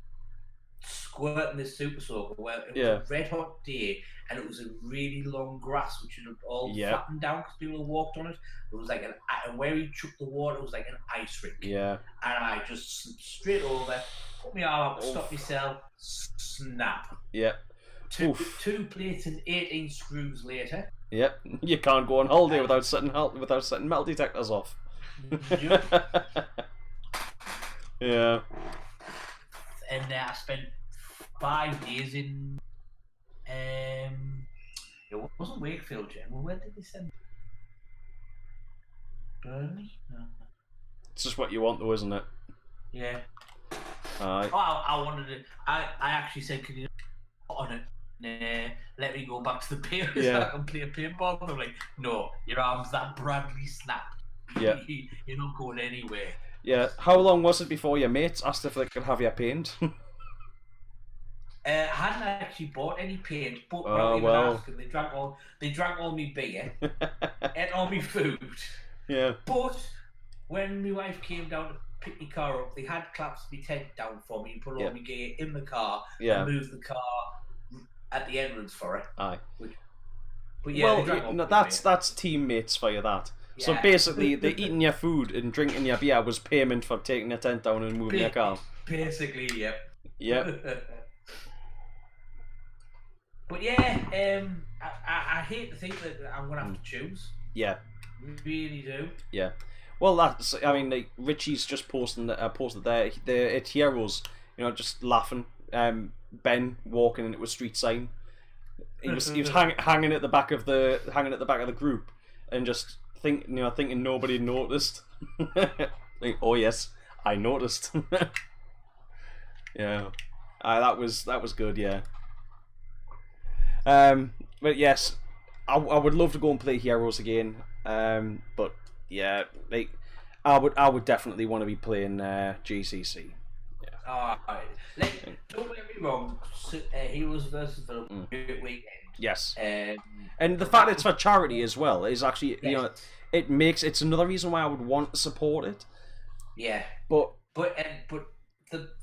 squirting this super soaker. Well, it was a red hot day, and it was a really long grass which had all flattened down because people had walked on it. It was like and where he chucked the water, it was like an ice rink. Yeah. And I just slipped straight over, put my arm up, stopped myself, snap. Yeah. Two plates and 18 screws later. Yep, you can't go on holiday without setting metal detectors off. Yeah. And I spent 5 days in. It wasn't Wakefield, Jim. Well, where did they send? Burnley? No. It's just what you want, though, isn't it? Yeah. Aye. Oh, I wanted it. I actually said, "Can you put on it? Let me go back to the pier so I can play a paintball." And I'm like, "No, your arm's that Bradley snapped. Yeah. You're not going anywhere." Yeah. How long was it before your mates asked if they could have your paint? I hadn't actually bought any paint, but asking. They drank all my beer, ate all my food. Yeah. But when my wife came down to pick my car up, they had clapped my tent down for me and put all my gear in the car and moved the car at the entrance for it. Aye. But yeah, well, that's teammates for you, that. Yeah. So basically, the eating your food and drinking your beer was payment for taking your tent down and moving your car. Basically, yep. Yep. But yeah, I hate to think that I'm gonna have to choose. Yeah. Really do. Yeah. Well, I mean, like, Richie's just posted there. It's Heroes, just laughing. Ben walking into a street sign. He was hanging at the back of the group, and just thinking nobody noticed. Like, oh yes, I noticed. Yeah, that was good. Yeah. But yes, I would love to go and play Heroes again. But yeah, like I would definitely want to be playing GCC. Yeah. Don't get me wrong. Heroes versus Villains weekend. Yes. And the fact it's for charity as well is actually, it's another reason why I would want to support it. Yeah. But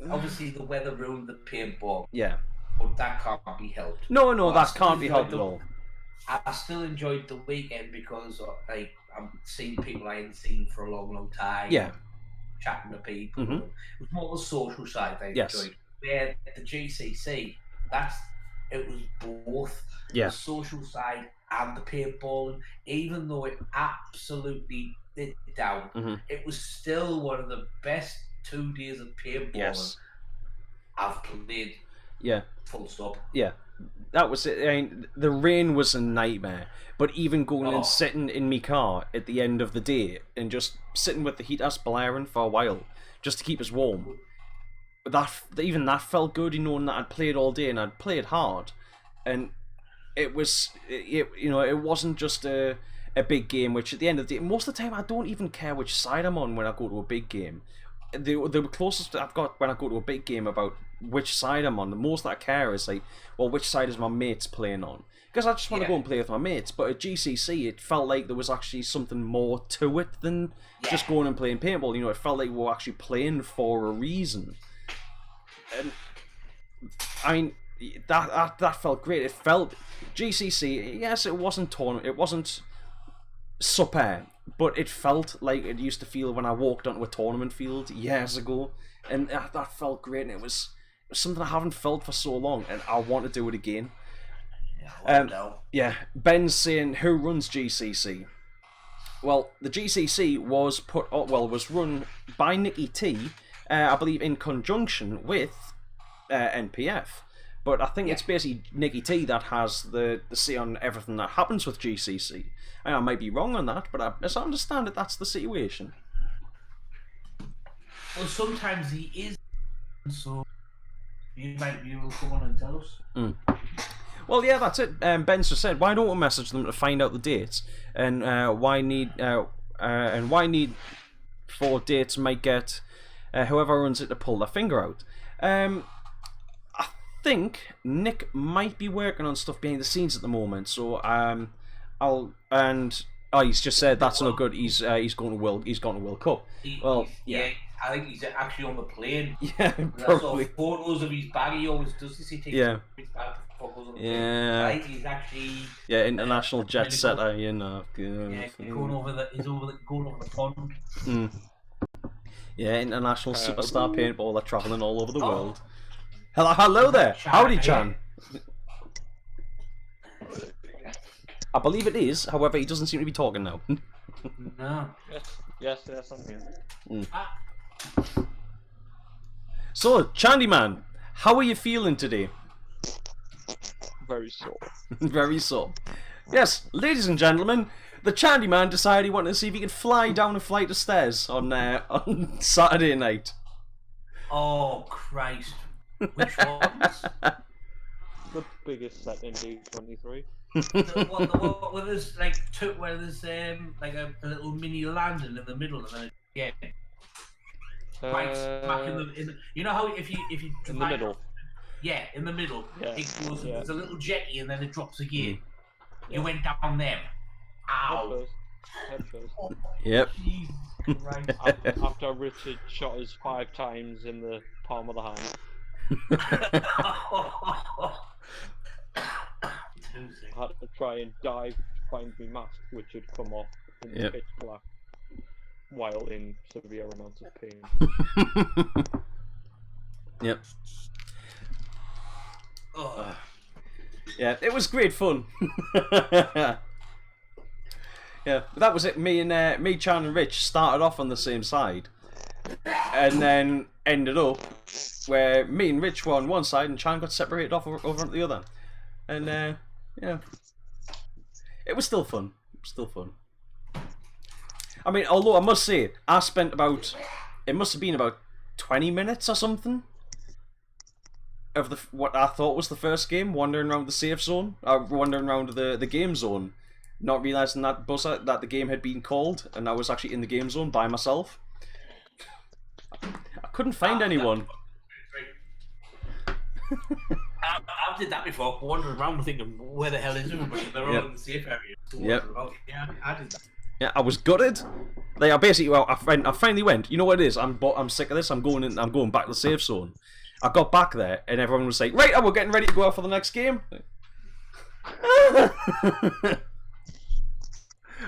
obviously the weather ruined the paintball. Yeah. But that can't be helped. No, that can't be helped at all. I still enjoyed the weekend because I'm seeing people I hadn't seen for a long time. Yeah. Chatting to people. It was more the social side I enjoyed. Where the GCC, it was both the social side and the paintballing. Even though it absolutely did down, it was still one of the best 2 days of paintballing I've played. Yeah. Full stop. Yeah. That was it. I mean, the rain was a nightmare, but even going and sitting in my car at the end of the day and just sitting with the heaters blaring for a while just to keep us warm, that felt good, knowing that I'd played all day and I'd played hard, and it wasn't just a big game. Which at the end of the day, most of the time I don't even care which side I'm on when I go to a big game. The closest I've got when I go to a big game about which side I'm on, the most that I care is which side is my mates playing on? Because I just want to go and play with my mates. But at GCC, it felt like there was actually something more to it than just going and playing paintball. It felt like we were actually playing for a reason. And I mean, that felt great. It felt GCC. Yes, it wasn't tournament. It wasn't super. But it felt like it used to feel when I walked onto a tournament field years ago, and that felt great. And it was something I haven't felt for so long, and I want to do it again. Ben's saying, who runs GCC? Well, the GCC was was run by Nicky T, I believe, in conjunction with NPF. But I think it's basically Nicky T that has the say on everything that happens with GCC. And I might be wrong on that, but as I understand it, that's the situation. Well, sometimes he is, so you might be able to come on and tell us. Well, yeah, that's it. Ben just said, why don't we message them to find out the dates, and why need for dates might get whoever runs it to pull their finger out. I think Nick might be working on stuff behind the scenes at the moment, so he's just said that's no good. He's going to World Cup. I think he's actually on the plane. Yeah, probably. Photos of his bag. He always does this. He takes his bag photos on the plane. I think he's actually international jet setter. Going over the pond. Yeah, international superstar paintballer traveling all over the world. Hello there. Howdy, Chan. I believe it is. However, he doesn't seem to be talking now. No. Yes, I'm here. So, Chandyman, how are you feeling today? Very sore. Very sore. Yes, ladies and gentlemen, the Chandyman decided he wanted to see if he could fly down a flight of stairs on Saturday night. Oh, Christ. Which ones? The biggest set in D23. Where there's where there's a little mini landing in the middle and then right smack in the you know how if you in the middle. Yeah, in the middle. Yeah. It goes, there's a little jetty and then it drops again. You went down them. Ow. Head first. Oh, yep. Right. After Richard shot us 5 times in the palm of the hand. I had to try and dive to find my mask, which had come off in the pitch black while in severe amounts of pain. Yep. Yeah, it was great fun. Yeah, that was it. Me, Chan, and Rich started off on the same side, and then ended up where me and Rich were on one side, and Chan got separated off over on the other. And yeah, it was still fun. I mean, although I must say, I spent it must have been about 20 minutes or something of what I thought was the first game, wandering around the safe zone, wandering around the game zone, not realizing that the game had been called, and I was actually in the game zone by myself. I couldn't find anyone. I did that before, wandering around thinking, where the hell is everybody? They're all in the safe area. Yep. Yeah, I did that. Yeah, I was gutted. Like, I basically, well, I finally went. You know what it is? I'm sick of this. I'm going back to the safe zone. I got back there, and everyone was like, "Right, we're getting ready to go out for the next game."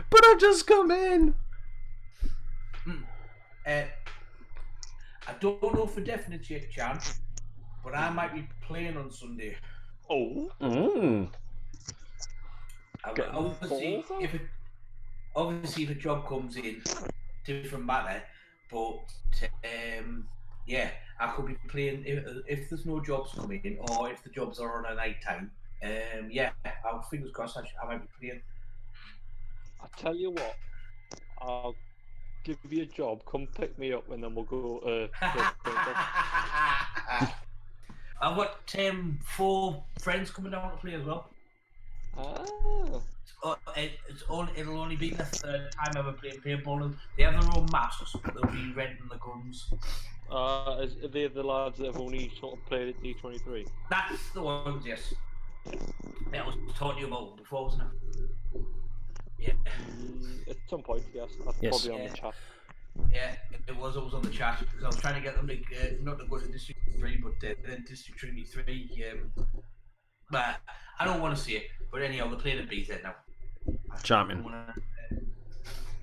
But I just come in. I don't know for definite yet, Chan, but I might be playing on Sunday. Oh. Obviously, if a job comes in, different matter. But yeah, I could be playing if there's no jobs coming in, or if the jobs are on a night time. Yeah, I'll fingers crossed. I might be playing. I tell you what, I'll give you a job. Come pick me up, and then we'll go. I've got 4 friends coming down to play as well. Ah. It'll only be the 3rd time ever playing paintball. They have their own masks, but they'll be renting the guns. Are they the lads that have only sort of played at D23? That's the ones, yes. Yeah, I was talking to you about before, wasn't it? Yeah. At some point, yes. That's probably on the chat. Yeah, it was always on the chat because I was trying to get them to not to go to District 3, but then District 23. But I don't want to see it. But anyhow, they're playing at BZ now. Champion.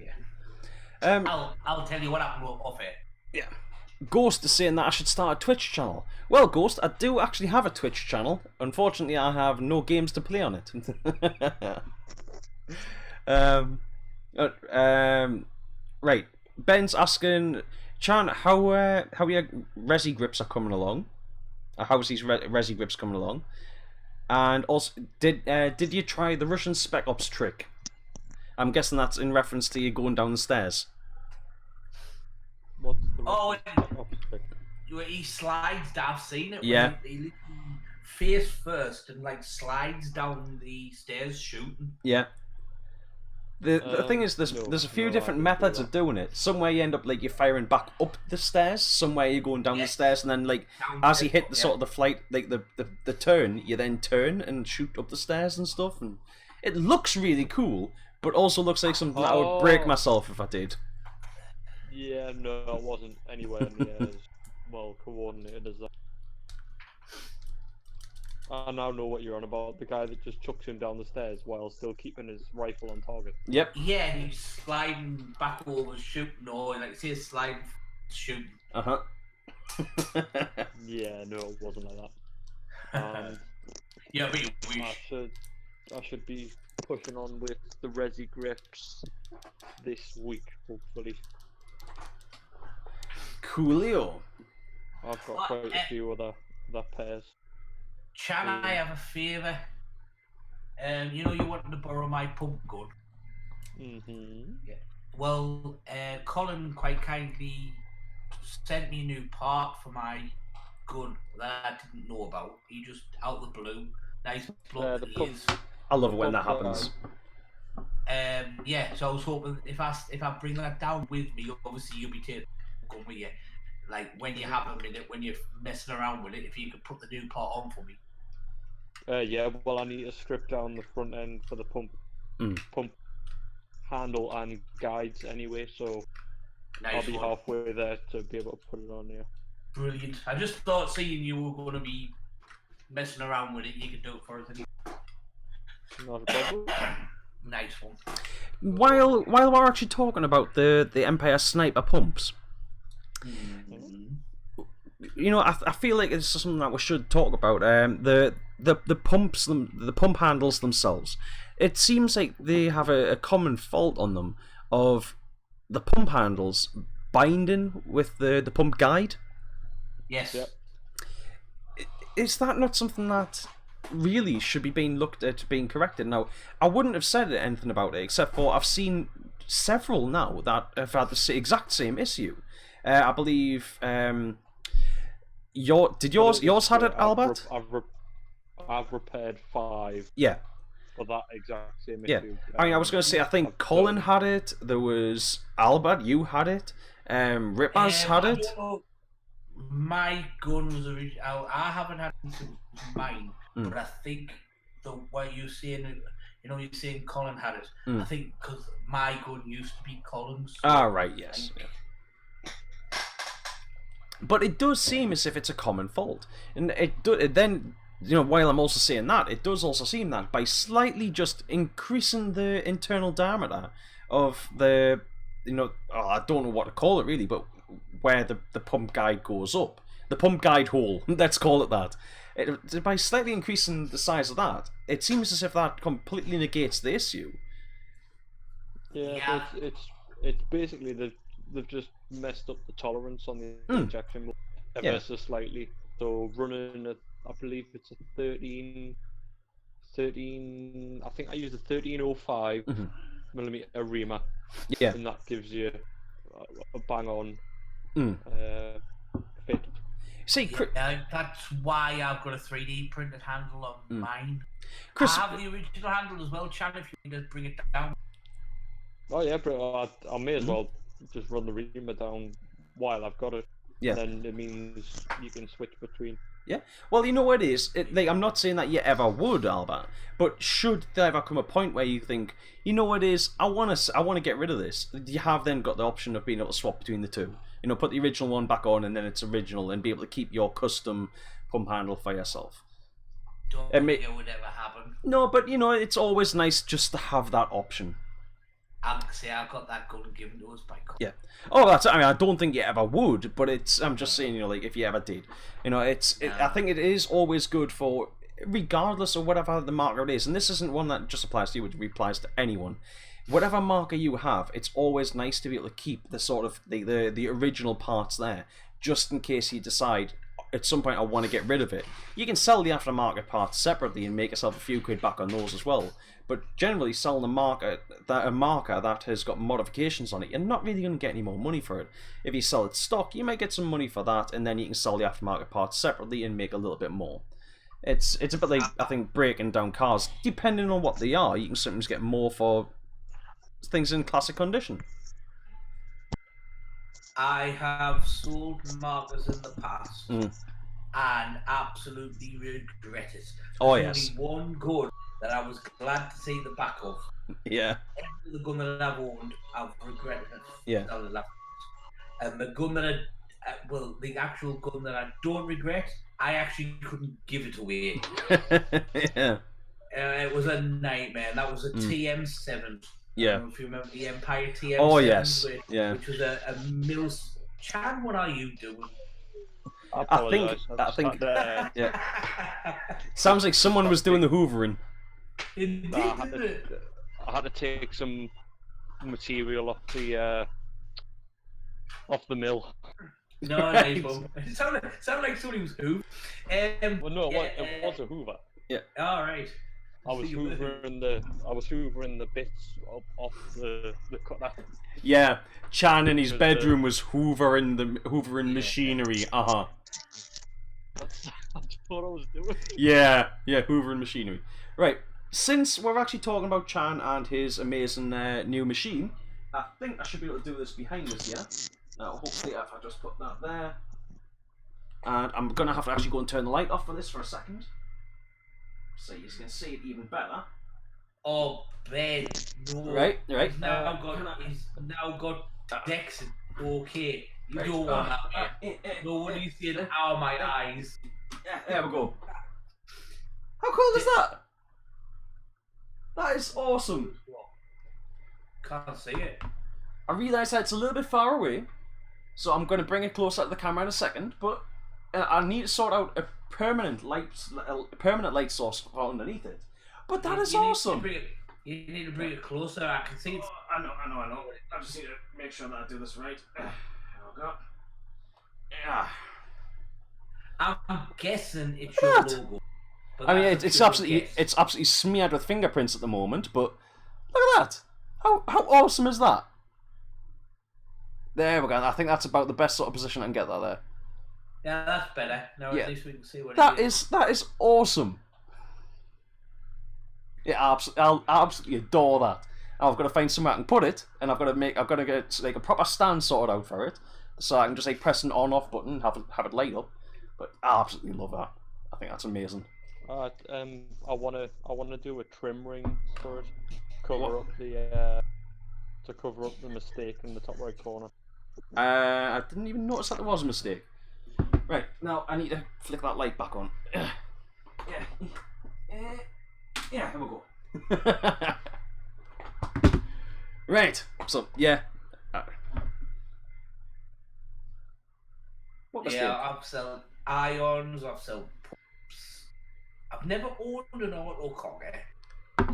Yeah. I'll tell you what happened off it. Yeah. Ghost is saying that I should start a Twitch channel. Well, Ghost, I do actually have a Twitch channel. Unfortunately, I have no games to play on it. Right. Ben's asking, Chan, how your Resi grips are coming along? How's these Resi grips coming along? And also, did you try the Russian Spec Ops trick? I'm guessing that's in reference to you going down the stairs. What's the he slides down. I've seen it. Yeah. He face first and like slides down the stairs shooting. Yeah. The thing is, there's a few different methods of doing it. Somewhere you end up like you're firing back up the stairs. Somewhere you're going down the stairs, and then like as you hit the sort of the flight, like the turn, you then turn and shoot up the stairs and stuff. And it looks really cool, but also looks like something I would break myself if I did. Yeah, no, it wasn't anywhere near as well coordinated as that. I now know what you're on about. The guy that just chucks him down the stairs while still keeping his rifle on target. Yep. Yeah, and he's sliding back over, shooting, or like say sliding, shooting. Yeah, no, it wasn't like that. Yeah, but I should be pushing on with the Resi grips this week, hopefully. Coolio. I've got quite a few other pairs. Chan, I have a favour. You know you wanted to borrow my pump gun? Mm-hmm. Yeah. Well, Colin quite kindly sent me a new part for my gun that I didn't know about. He just, out the blue, nice block that he is. I love it when that happens. Yeah, so I was hoping if I bring that down with me, obviously you'll be taking the gun with you. Like when you have a minute, when you're messing around with it, if you could put the new part on for me. Yeah, well, I need to strip down the front end for the pump handle and guides anyway, so nice I'll be halfway there to be able to put it on there. Brilliant. I just thought seeing you were going to be messing around with it, you could do it for us. Not a problem. Nice one. While we're actually talking about the Empire sniper pumps, you know, I feel like it's something that we should talk about. The pumps, the pump handles themselves. It seems like they have a common fault on them of the pump handles binding with the pump guide. Yes. Yep. Is that not something that really should be being looked at, being corrected? Now, I wouldn't have said anything about it except for I've seen several now that have had the exact same issue. I believe yours had it, Albert? I've repaired 5. Yeah. For that exact same yeah. issue. I mean, I was going to say, I think Colin had it. There was Albert. You had it. Ripaz had it. my gun was original. I haven't had mine, but I think the way you're saying, you're saying Colin had it. I think because my gun used to be Colin's. Right, yes. Yeah. But it does seem as if it's a common fault, and then, while I'm also saying that, it does also seem that by slightly just increasing the internal diameter of the, I don't know what to call it really, but where the pump guide goes up, the pump guide hole, let's call it that. By slightly increasing the size of that, it seems as if that completely negates the issue. Yeah. It's basically they've just messed up the tolerance on the injection ever so slightly. So running I believe it's a 13. I think I used a 1305 millimeter reamer. Yeah. And that gives you a bang on fit. See, that's why I've got a 3D printed handle on mine. Chris, I have the original handle as well, Chan, if you need to bring it down. Oh yeah, but I may as well just run the reamer down while I've got it. Yeah. Then it means you can switch between. Yeah. Well, you know what it is? I'm not saying that you ever would, Albert, but should there ever come a point where you think, you know what it is, I want to get rid of this, you have then got the option of being able to swap between the two. Put the original one back on and then it's original and be able to keep your custom pump handle for yourself. Don't think it would ever happen. No, but it's always nice just to have that option. I've got that gun given to us by Colin. Yeah. Oh, I don't think you ever would, but I'm just saying, like, if you ever did. I think it is always good for, regardless of whatever the marker it is, and this isn't one that just applies to you, it applies to anyone. Whatever marker you have, it's always nice to be able to keep the sort of, the original parts there, just in case you decide, at some point I want to get rid of it. You can sell the aftermarket parts separately and make yourself a few quid back on those as well. But generally, selling a marker that has got modifications on it, you're not really going to get any more money for it. If you sell it stock, you might get some money for that, and then you can sell the aftermarket parts separately and make a little bit more. It's a bit like, I think, breaking down cars. Depending on what they are, you can sometimes get more for things in classic condition. I have sold markers in the past and absolutely regret it. Oh, There's only one gun that I was glad to see the back of. Yeah. Every the gun that I've owned, I've regretted it. Yeah. And the gun that the actual gun that I don't regret, I actually couldn't give it away. Yeah. It was a nightmare. That was a TM7. Yeah. I don't know if you remember the Empire TM7. Oh, yes. Which was a Mills. Chan, what are you doing? I think. Yeah. Sounds like someone was doing the hoovering. Indeed, I had to take some material off the mill. No, it sounded like somebody was hoover. Well, no, it was a hoover. Yeah. All right. I was hoovering the bits off the cutter. Yeah, Chan in his bedroom was hoovering machinery. That's what I was doing. Yeah, hoovering machinery. Right. Since we're actually talking about Chan and his amazing new machine, I think I should be able to do this behind us here. Now, hopefully, if I just put that there, and I'm gonna have to actually go and turn the light off for this for a second, so you can see it even better. Oh, Ben. No. Right. He's now got Dex. Okay. You don't want that. No one you see it out of my eyes. Yeah, there we go. How cool is that? That is awesome. Can't see it. I realise that it's a little bit far away, so I'm going to bring it closer to the camera in a second, but I need to sort out a permanent light source underneath it. But that is awesome. You need to bring it closer. I can see it. I know. I just need to make sure that I do this right. There we go. Yeah. I'm guessing it's your logo. I mean, it's absolutely smeared with fingerprints at the moment. But look at that! How awesome is that? There we go. I think that's about the best sort of position I can get that there. Yeah, that's better. Now at least we can see what that is. That is awesome. Yeah, I'll absolutely adore that. I've got to find somewhere I can put it, and I've got to get like a proper stand sorted out for it. so I can just like press an on-off button, have it light up. But I absolutely love that. I think that's amazing. I wanna do a trim ring for it, cover up the mistake in the top right corner. I didn't even notice that there was a mistake. Right, now I need to flick that light back on. Yeah, there we go. Right, so yeah. What mistake? Yeah, I've sold ions, I've sold pumps. I've never owned an auto cocker,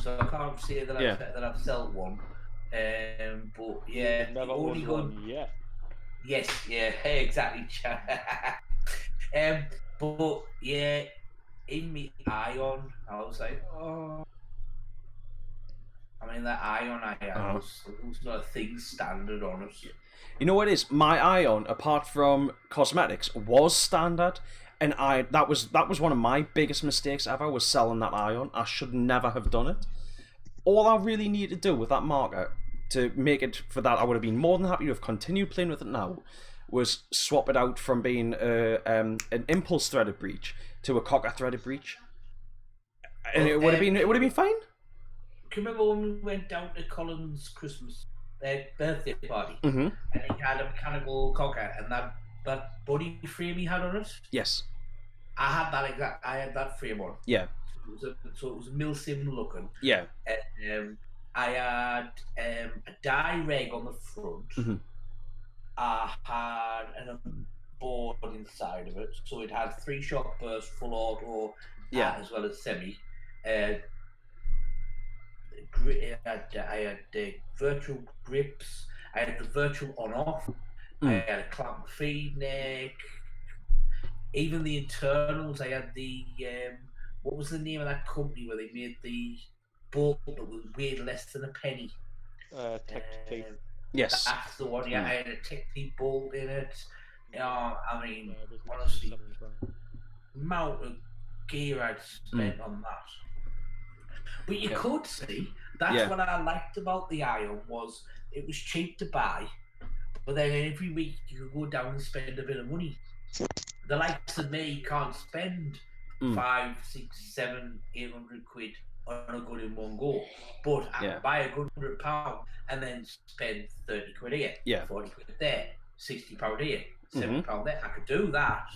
so I can't say that I've sold one. But yeah, You've never owned one yet. Yes, yeah, exactly. But yeah, in me ion, I was like, oh. I mean, that ion was not a thing standard on us. You know what it is? My ion, apart from cosmetics, was standard, and that was one of my biggest mistakes ever, was selling that ion. I should never have done it. All I really needed to do with that marker to make it for that, I would have been more than happy to have continued playing with it now, was swap it out from being an impulse threaded breach to a cocker threaded breach, and it would have been fine. Can you remember when we went down to Colin's Christmas birthday party, mm-hmm. and he had a mechanical cocker and that body frame he had on it? Yes, I had that frame on. Yeah. So it was Milsim looking. Yeah. I had a die reg on the front. Mm-hmm. I had a board inside of it, so it had 3 shock bursts, full auto, as well as semi. I had the virtual grips. I had the virtual on-off. I had a clamp feed neck. Even the internals, I had the what was the name of that company where they made the bolt that was weighed less than a penny? Tech Tape. Yes. That's the one. Yeah, I had a Tech Tape bolt in it. I mean, honestly, amount of gear I'd spent on that. But you could see, that's what I liked about the Ion, was it was cheap to buy, but then every week you could go down and spend a bit of money. The likes of me can't spend 5, 6, 7, 800 quid on a good in one go, but I can buy a good £100 and then spend 30 quid here, 40 quid there, £60 here, £70 there. I could do that.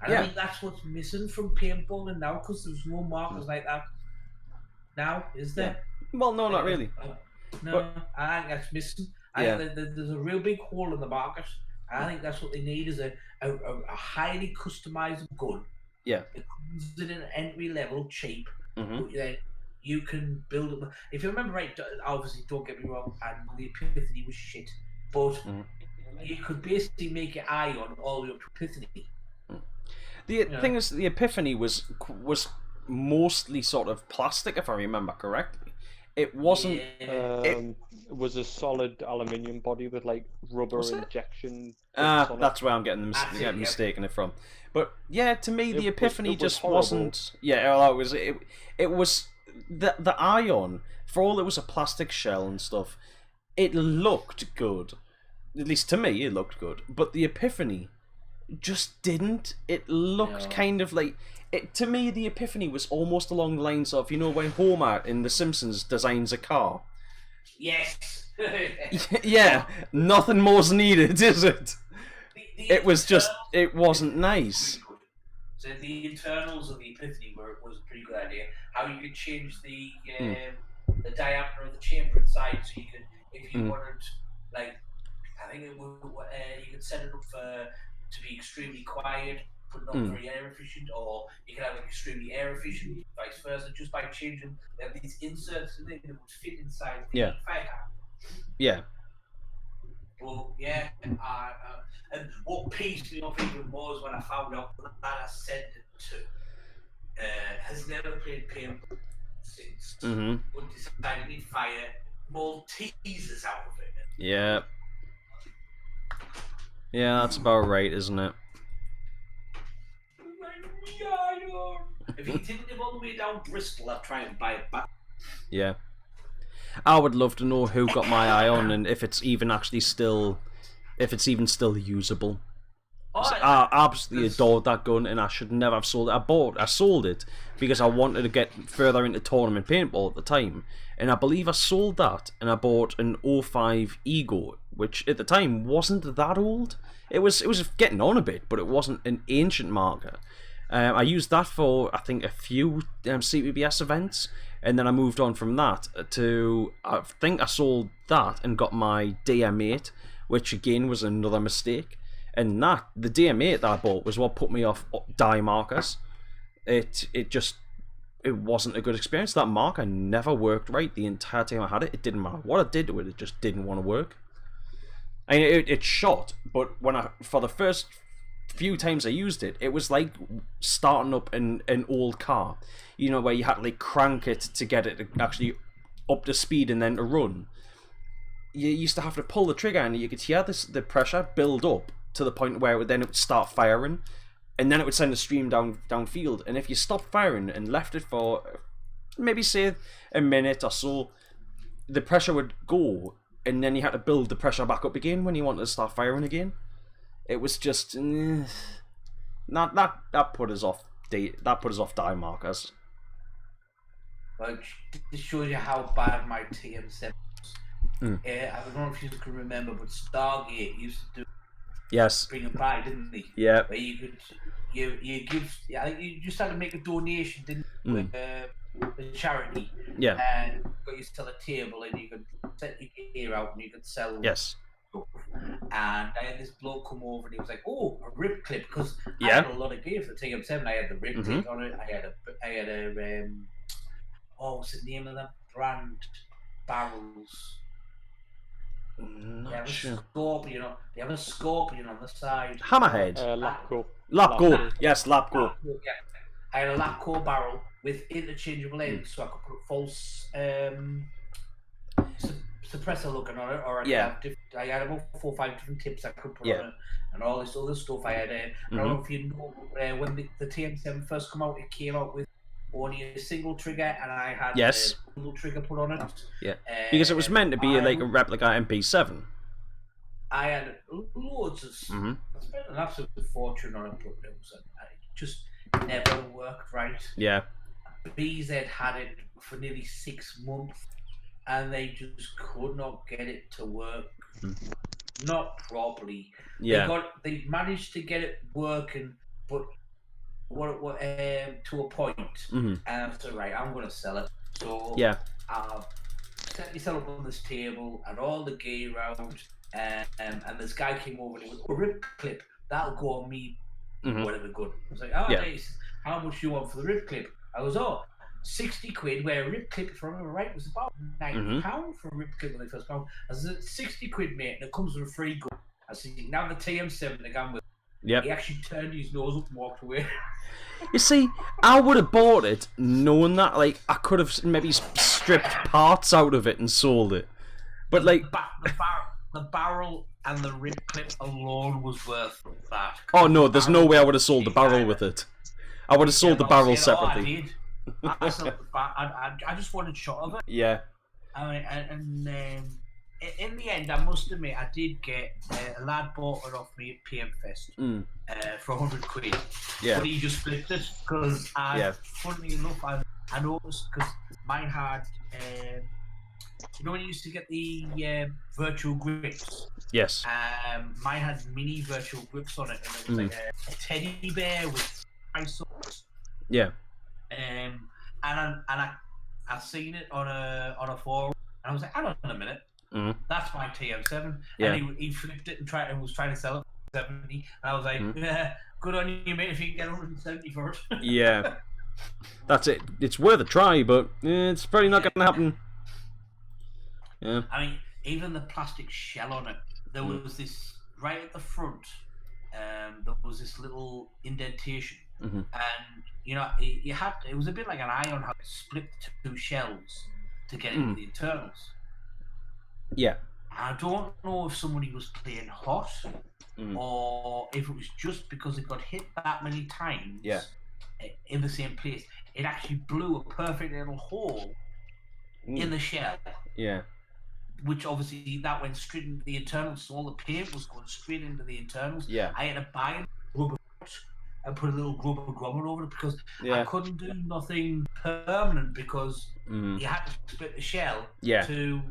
And I think that's what's missing from paintballing now, because there's no markers like that now, is there? Well, no, not really. No, I think that's missing. I think there's a real big hole in the market. I think that's what they need, is a highly customizable gun. Yeah. It comes in an entry level, cheap. But then you can build it. If you remember right, obviously, don't get me wrong, and the Epiphany was shit, but you could basically make it Ion all the way up to Epiphany. The thing is, the Epiphany was mostly sort of plastic, if I remember correctly. It wasn't. It was a solid aluminium body with like rubber injection. That's where I'm getting mistaken it from. But yeah, to me, the Epiphany just wasn't. Yeah, it was the Ion, for all it was a plastic shell and stuff. It looked good, at least to me. It looked good, but the Epiphany just didn't. It looked kind of like. To me, the Epiphany was almost along the lines of, you know, when Homer in The Simpsons designs a car. Yes. Yeah, nothing more's needed, is it? It was just, it wasn't nice. So the internals of the Epiphany was a pretty good idea. How you could change the diameter of the chamber inside, so you could, if you wanted, like, I think it would, you could set it up to be extremely quiet, but not very air efficient, or you could have it extremely air efficient, vice versa, just by changing these inserts in there that would fit inside the fire cap. Yeah. Well, yeah, and what pissed me off even more is when I found out that I sent it to has never played paintball since, but decided he'd fire Maltesers out of it. Yeah. Yeah, that's about right, isn't it? If he didn't live all the way down Bristol, I'd try and buy it back. Yeah. I would love to know who got my Ion and if it's even actually still if it's even still usable. Oh, I absolutely adored that gun, and I should never have sold it. I sold it because I wanted to get further into tournament paintball at the time, and I believe I sold that, and I bought an 05 Ego, which at the time wasn't that old. It was getting on a bit, but it wasn't an ancient marker. I used that for, I think, a few CPBS events, and then I moved on from that to, I think I sold that and got my DM8, which again was another mistake. And the DM8 that I bought was what put me off die markers. It wasn't a good experience. That marker never worked right the entire time I had it. It didn't matter what I did to it, it just didn't want to work. I mean, it shot, but for the first few times I used it, it was like starting up an old car. You know, where you had to like crank it to get it to actually up to speed and then to run. You used to have to pull the trigger and you could hear the pressure build up to the point where it would start firing, and then it would send a stream downfield. And if you stopped firing and left it for maybe say a minute or so, the pressure would go, and then you had to build the pressure back up again when you wanted to start firing again. It was just that put us off die markers. Well, this shows you how bad my TM7 was. I don't know if you can remember, but Stargate used to do. Yes. Bring it back, didn't they? Yeah. Where you could, you give, I think you just had to make a donation, didn't you, with a charity. Yeah. And got you to sell a table, and you could set your gear out, and you could sell. Yes. Stuff. And I had this bloke come over, and he was like, "Oh, a rip clip," because I Yeah. had a lot of gear for TM7. I had the rip clip on it. I had a what's the name of that brand? Barrels. Not sure. Scorpion, they have a scorpion on the side. Hammerhead. Lapco. Yes, Lapco. Yeah. I had a Lapco barrel with interchangeable ends, so I could put false suppressor looking on it, or I had about 4 or 5 different tips I could put on it, and all this other stuff I had. I don't know if you know, when the TM7 first came out, it came out with only a single trigger, and I had a single trigger put on it. Yeah, because it was meant to be like a replica MP7. I had loads of stuff. I spent an absolute fortune on it, but it just never worked right. Yeah. BZ had it for nearly 6 months, and they just could not get it to work. Not properly. Yeah. They managed to get it working, but to a point, and I said, right, I'm going to sell it. So I'll set myself up on this table and all the gear out, and this guy came over and he went, "Oh, rip clip, that'll go on me, whatever good." I was like, "Oh, nice. How much do you want for the rip clip?" I was, 60 quid, where a rip clip, if I remember right, was about £90 for a rip clip when they first came out. I said, 60 quid, mate, and it comes with a free gun. I said, "You can have the TM7 again with." He actually turned his nose up and walked away. You see, I would have bought it knowing that, like, I could have maybe stripped parts out of it and sold it. But, like... The barrel and the rib clip alone was worth that. Oh, no, there's no way I would have sold the barrel with it. I would have sold the barrel separately. I just wanted a shot of it. Yeah. And in the end, I must admit, I did get a lad bought it off me at PM Fest for 100 quid. Yeah. But he just flipped it because, funnily enough, I noticed because mine had, when you used to get the virtual grips? Yes. Mine had mini virtual grips on it, and it was like a teddy bear with ice socks. Yeah. And I seen it on a forum, and I was like, hang on a minute. That's my TM7. Yeah. And he flipped it and was trying to sell it for 70. And I was like, good on you, mate, if you can get 170 for it. Yeah. That's it. It's worth a try, but it's probably not going to happen. Yeah. I mean, even the plastic shell on it, there was this, right at the front, there was this little indentation. And, it was a bit like an iron, how it split 2 shells to get into the internals. Yeah. I don't know if somebody was playing hot or if it was just because it got hit that many times in the same place. It actually blew a perfect little hole in the shell. Yeah. which obviously that went straight into the internals, so all the paint was going straight into the internals. Yeah. I had to buy a rubber and put a little rubber grommet over it because I couldn't do nothing permanent because you had to split the shell to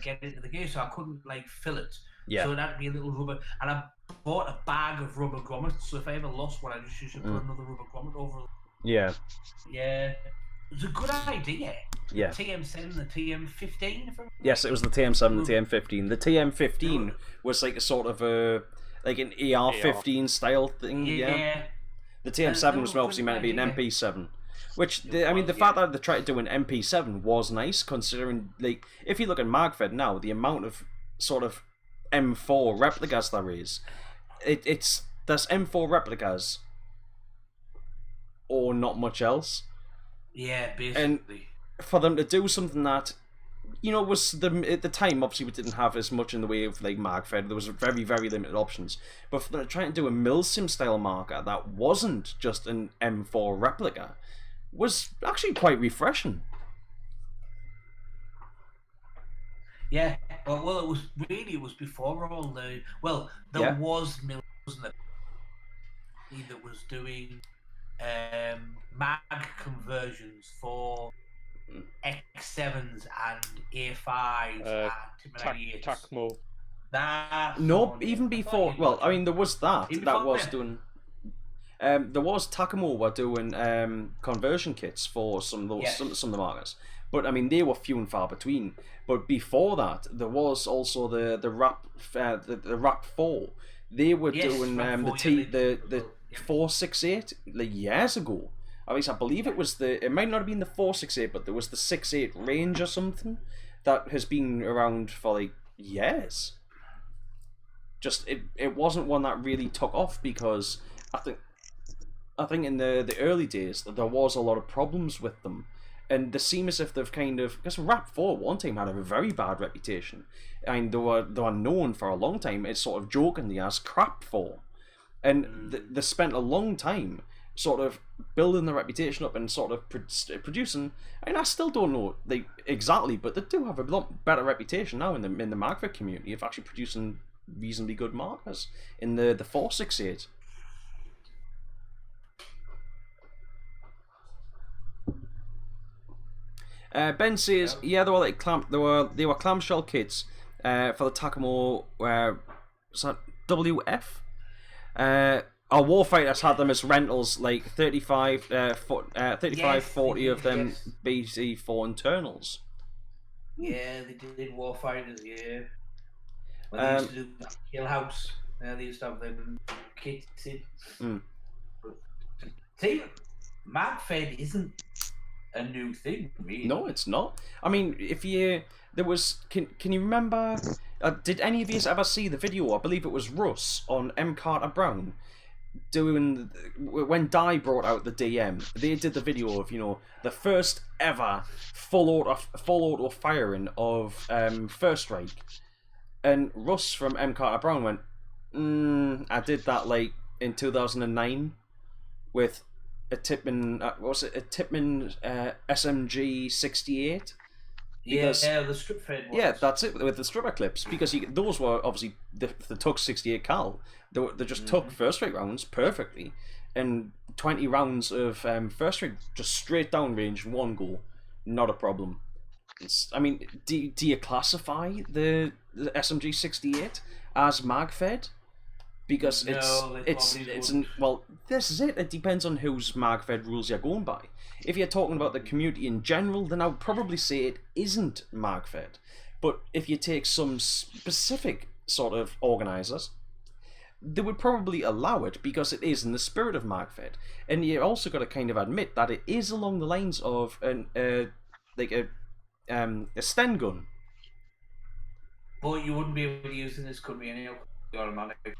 get into the gear, so I couldn't like fill it. So it had to be a little rubber, and I bought a bag of rubber grommets, so if I ever lost one, I just used to put another rubber grommet over it. Yeah, it was a good idea. Yeah. The TM7, the TM15. Yes, it was the TM7, the TM15. The TM15 was like a sort of like an AR-15 style thing. Yeah. The TM7 was obviously meant to be an MP7. Which, the fact that they tried to do an MP7 was nice, considering, like, if you look at MagFed now, the amount of sort of M4 replicas there is, there's M4 replicas or not much else. Yeah, basically. And for them to do something that, was at the time, obviously we didn't have as much in the way of like MagFed. There was very, very limited options. But for them to try and do a Milsim style marker that wasn't just an M4 replica was actually quite refreshing. Yeah, well, it was before all the there was Milsim, wasn't it? That was doing mag conversions for X7s and A5s and TACMO. No, even before. Well, I mean, there was that. That was doing. There was TACMO were doing conversion kits for some of those some of the markers, but I mean they were few and far between. But before that, there was also the RAP 4. They were doing the 468 like years ago. At least I believe it was it might not have been the 468, but there was the 68 range or something that has been around for like years. Just it wasn't one that really took off because I think in the early days there was a lot of problems with them, and they seem as if they've because RAP 4 at one time had a very bad reputation, and they were known for a long time as sort of jokingly as Crap 4, and they spent a long time sort of building the reputation up and sort of producing. And I still don't know like exactly, but they do have a lot better reputation now in the MagFed community of actually producing reasonably good markers in the 468. Ben says, yeah, they were like they were clamshell kits for the TACMO. Was that WF? Our Warfighters had them as rentals, like 35, 40 of them BC4 internals. Yeah, they did Warfighters. Yeah. When they used to do Kill House, they used to have them kits in. See, MagFed isn't a new thing, really. No, it's not. I mean, can you remember? Did any of you ever see the video? I believe it was Russ on M. Carter Brown doing when Dye brought out the DM. They did the video of the first ever full auto firing of First Strike, and Russ from M. Carter Brown went, I did that like in 2009 with a Tippmann, Tippmann SMG 68. Because, the strip fed ones. Yeah, that's it, with the stripper clips, because those were obviously the Tug 68 cal. They just took first strike rounds perfectly, and 20 rounds of first strike just straight down range, one go, not a problem. I mean, do you classify the SMG 68 as MagFed? Because well, this is it. It depends on whose MagFed rules you're going by. If you're talking about the community in general, then I would probably say it isn't MagFed. But if you take some specific sort of organisers, they would probably allow it because it is in the spirit of MagFed. And you also got to kind of admit that it is along the lines of a Sten gun. But you wouldn't be able to use in this country anyway. Automatic.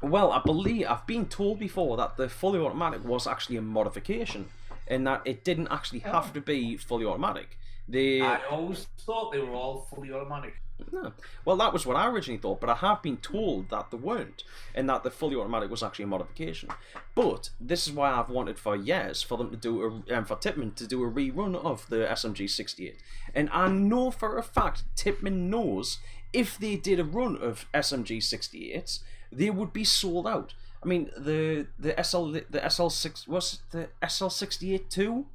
Well, I've been told before that the fully automatic was actually a modification, in that it didn't actually have to be fully automatic. I always thought they were all fully automatic. No. Well, that was what I originally thought, but I have been told that they weren't, and that the fully automatic was actually a modification. But this is why I've wanted for years for them to do for Tippmann to do a rerun of the SMG 68, and I know for a fact Tippmann knows if they did a run of SMG 68s, they would be sold out. I mean, the SL6 was the SL68 2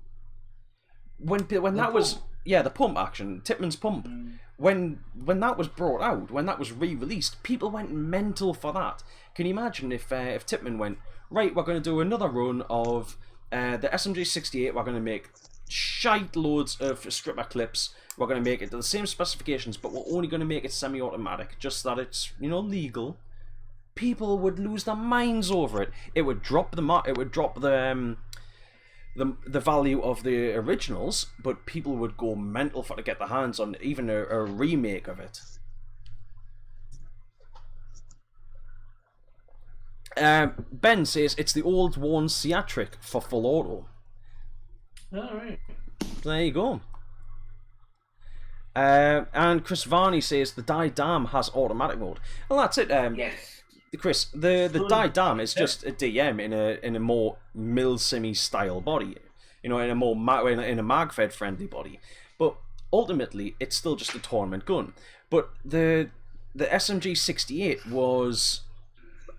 when that was the pump action, Tippmann's pump. When that was brought out, when that was re-released, people went mental for that. Can you imagine if Tippmann went, right, we're going to do another run of the SMG68, we're going to make shite loads of stripper clips, we're going to make it to the same specifications, but we're only going to make it semi-automatic, just that it's, legal. People would lose their minds over it. It would drop the value of the originals, but people would go mental for to get their hands on even a remake of it. Ben says it's the old worn Ciatric for full auto. Alright. There you go. And Chris Varney says the Die Dam has automatic mode. Well, that's it. Yes. Chris, the Die Dam is just a DM in a more Milsimi style body, in a more in a Magfed friendly body. But ultimately, it's still just a tournament gun. But the SMG 68 was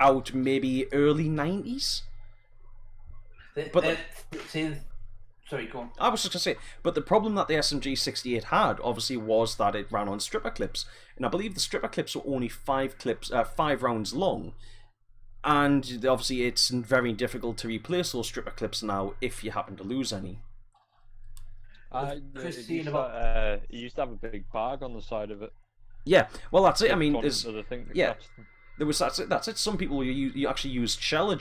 out maybe early 90s. Sorry, go on. I was just going to say, but the problem that the SMG 68 had, obviously, was that it ran on stripper clips. And I believe the stripper clips were only 5 rounds long. And obviously, it's very difficult to replace those stripper clips now if you happen to lose any. You used to have a big bag on the side of it. Yeah, well, that's it. I mean, there was that's it. Some people you actually used shell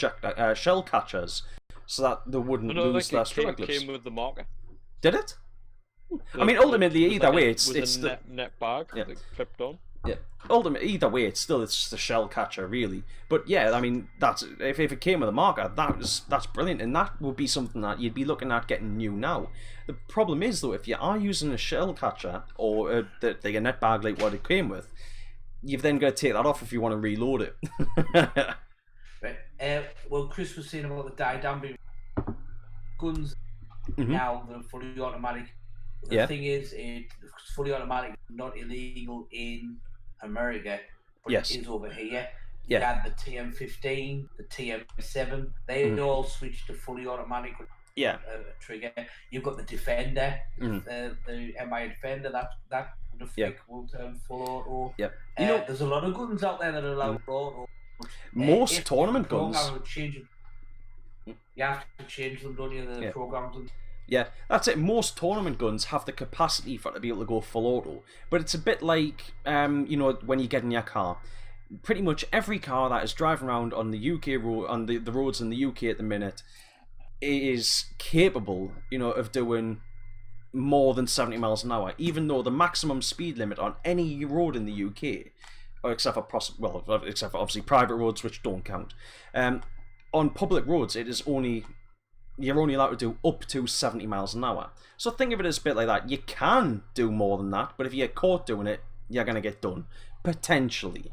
catchers, so that they wouldn't lose their stripper clips. Came with the marker. Did it? I mean, ultimately, either way, it's the net bag that clipped on. Yeah. Ultimately, either way, it's the shell catcher, really. But yeah, I mean, that's if it came with a marker, that's brilliant, and that would be something that you'd be looking at getting new now. The problem is though, if you are using a shell catcher or a net bag like what it came with, you've then got to take that off if you want to reload it. Right. Well, Chris was saying about the Die Dam guns now that are fully automatic. The thing is, it's fully automatic, not illegal in America, but it is over here. You had the TM15, the TM7, they all switched to fully automatic trigger. You've got the Defender, the MI Defender, that will turn full auto. Yep. There's a lot of guns out there that are allowed auto. Most tournament guns. You have to change them, don't you? The programs and. Yeah, that's it. Most tournament guns have the capacity for it to be able to go full auto, but it's a bit like, when you get in your car. Pretty much every car that is driving around on the UK road, on the roads in the UK at the minute, is capable, of doing more than 70 miles an hour, even though the maximum speed limit on any road in the UK, except for obviously private roads, which don't count, on public roads, you're only allowed to do up to 70 miles an hour. So think of it as a bit like that. You can do more than that, but if you get caught doing it, you're going to get done. Potentially.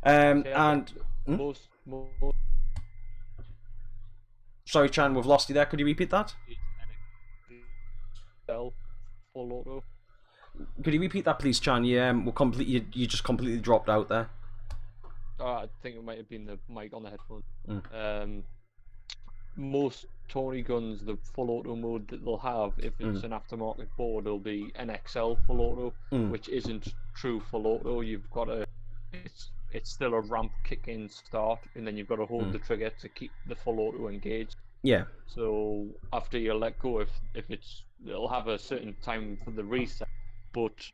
Sorry, Chan, we've lost you there. Could you repeat that? Full auto. Could you repeat that, please, Chan? You just completely dropped out there. I think it might have been the mic on the headphone. Most Tory guns, the full auto mode that they'll have, if it's an aftermarket board, it'll be NXL full auto, which isn't true full auto. You've got it's still a ramp kick in start, and then you've got to hold the trigger to keep the full auto engaged. Yeah. So after you let go, it'll have a certain time for the reset, but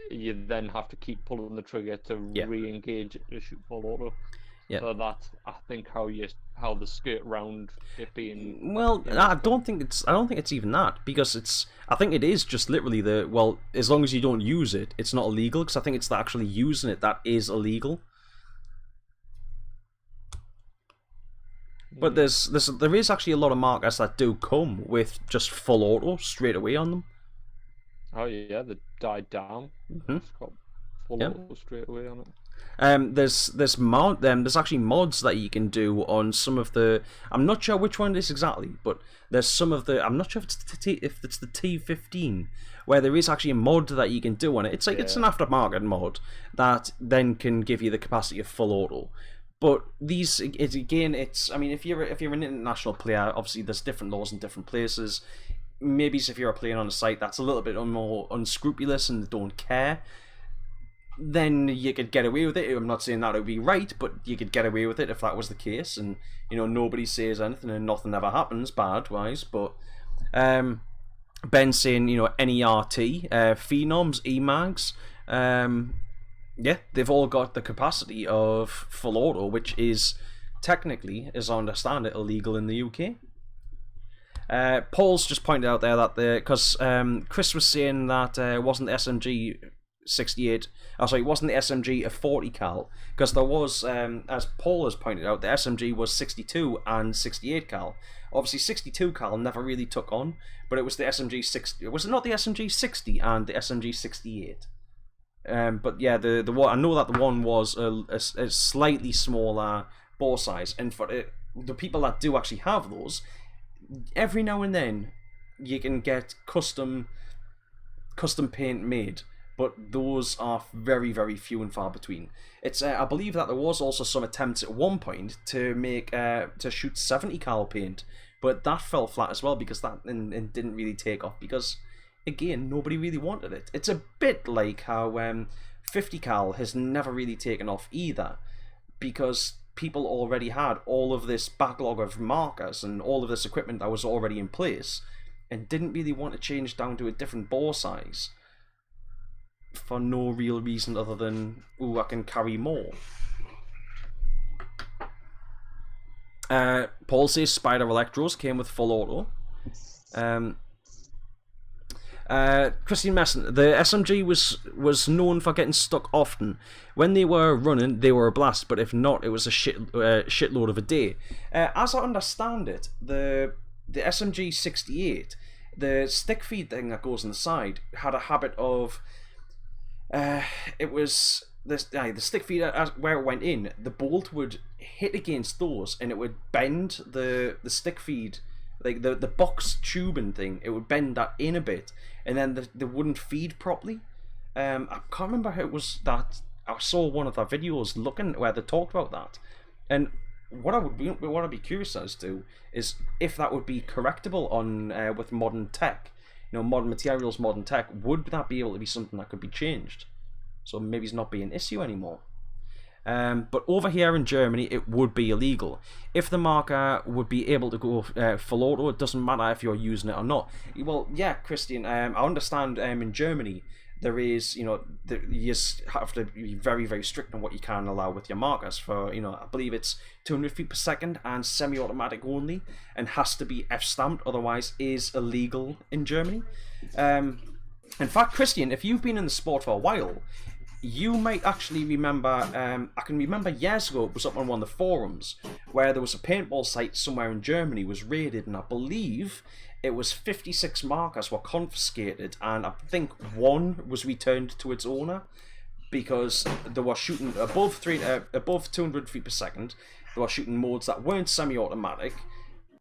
you then have to keep pulling the trigger to re-engage it to shoot full auto. Yeah. So that's, I think, how the skirt round it being. Well, I don't think it's even that, because I think it is just literally as long as you don't use it, it's not illegal, because I think it's actually using it that is illegal. But there is actually a lot of markers that do come with just full auto straight away on them. Oh yeah, the Die Dam. It's got full auto straight away on it. There's actually mods that you can do on some of the. I'm not sure which one it is exactly, but there's some of the. I'm not sure if it's the T15, where there is actually a mod that you can do on it. It's like it's an aftermarket mod that then can give you the capacity of full auto. But these, it's. I mean, if you're an international player, obviously there's different laws in different places. Maybe if you're playing on a site that's a little bit more unscrupulous and don't care, then you could get away with it. I'm not saying that it would be right, but you could get away with it if that was the case, and nobody says anything and nothing ever happens bad wise. But Ben saying NERT, Phenoms, EMAGs, they've all got the capacity of full auto, which is technically, as I understand it, illegal in the UK. Paul's just pointed out there that because Chris was saying that wasn't the SMG 68. Oh, sorry, it wasn't the SMG a 40 cal, because there was, as Paul has pointed out, the SMG was 62 and 68 cal. Obviously, 62 cal never really took on, but it was the SMG 60. Was it not the SMG 60 and the SMG 68? But yeah, the one, I know that the one was a slightly smaller bore size, and for the people that do actually have those, every now and then you can get custom paint made, but those are very, very few and far between. It's I believe that there was also some attempts at one point to make to shoot 70 cal paint, but that fell flat as well because that and didn't really take off because, again, nobody really wanted it. It's a bit like how 50 cal has never really taken off either, because people already had all of this backlog of markers and all of this equipment that was already in place and didn't really want to change down to a different bore size for no real reason other than, ooh, I can carry more. Paul says Spider Electros came with full auto. Christine Messon, the SMG was known for getting stuck often. When they were running, they were a blast, but if not, it was a shitload of a day. As I understand it, the SMG 68, the stick feed thing that goes on the side, had a habit of it was the stick feed where it went in, the bolt would hit against those and it would bend the stick feed, like the box tubing thing, it would bend that in a bit, and then they wouldn't feed properly. I can't remember how it was that I saw one of their videos looking where they talked about that, and what I'd be curious as to is if that would be correctable on with modern tech, modern materials, modern tech. Would that be able to be something that could be changed, so maybe it's not be an issue anymore? But over here in Germany, it would be illegal. If the marker would be able to go full auto, it doesn't matter if you're using it or not. Well, yeah, Christian, I understand in Germany there is, you have to be very, very strict on what you can allow with your markers for, I believe it's 200 feet per second and semi-automatic only, and has to be F-stamped, otherwise is illegal in Germany. In fact, Christian, if you've been in the sport for a while, you might actually remember, I can remember years ago, it was up on one of the forums, where there was a paintball site somewhere in Germany was raided, and I believe it was 56 markers were confiscated, and I think one was returned to its owner because they were shooting above 200 feet per second. They were shooting modes that weren't semi-automatic,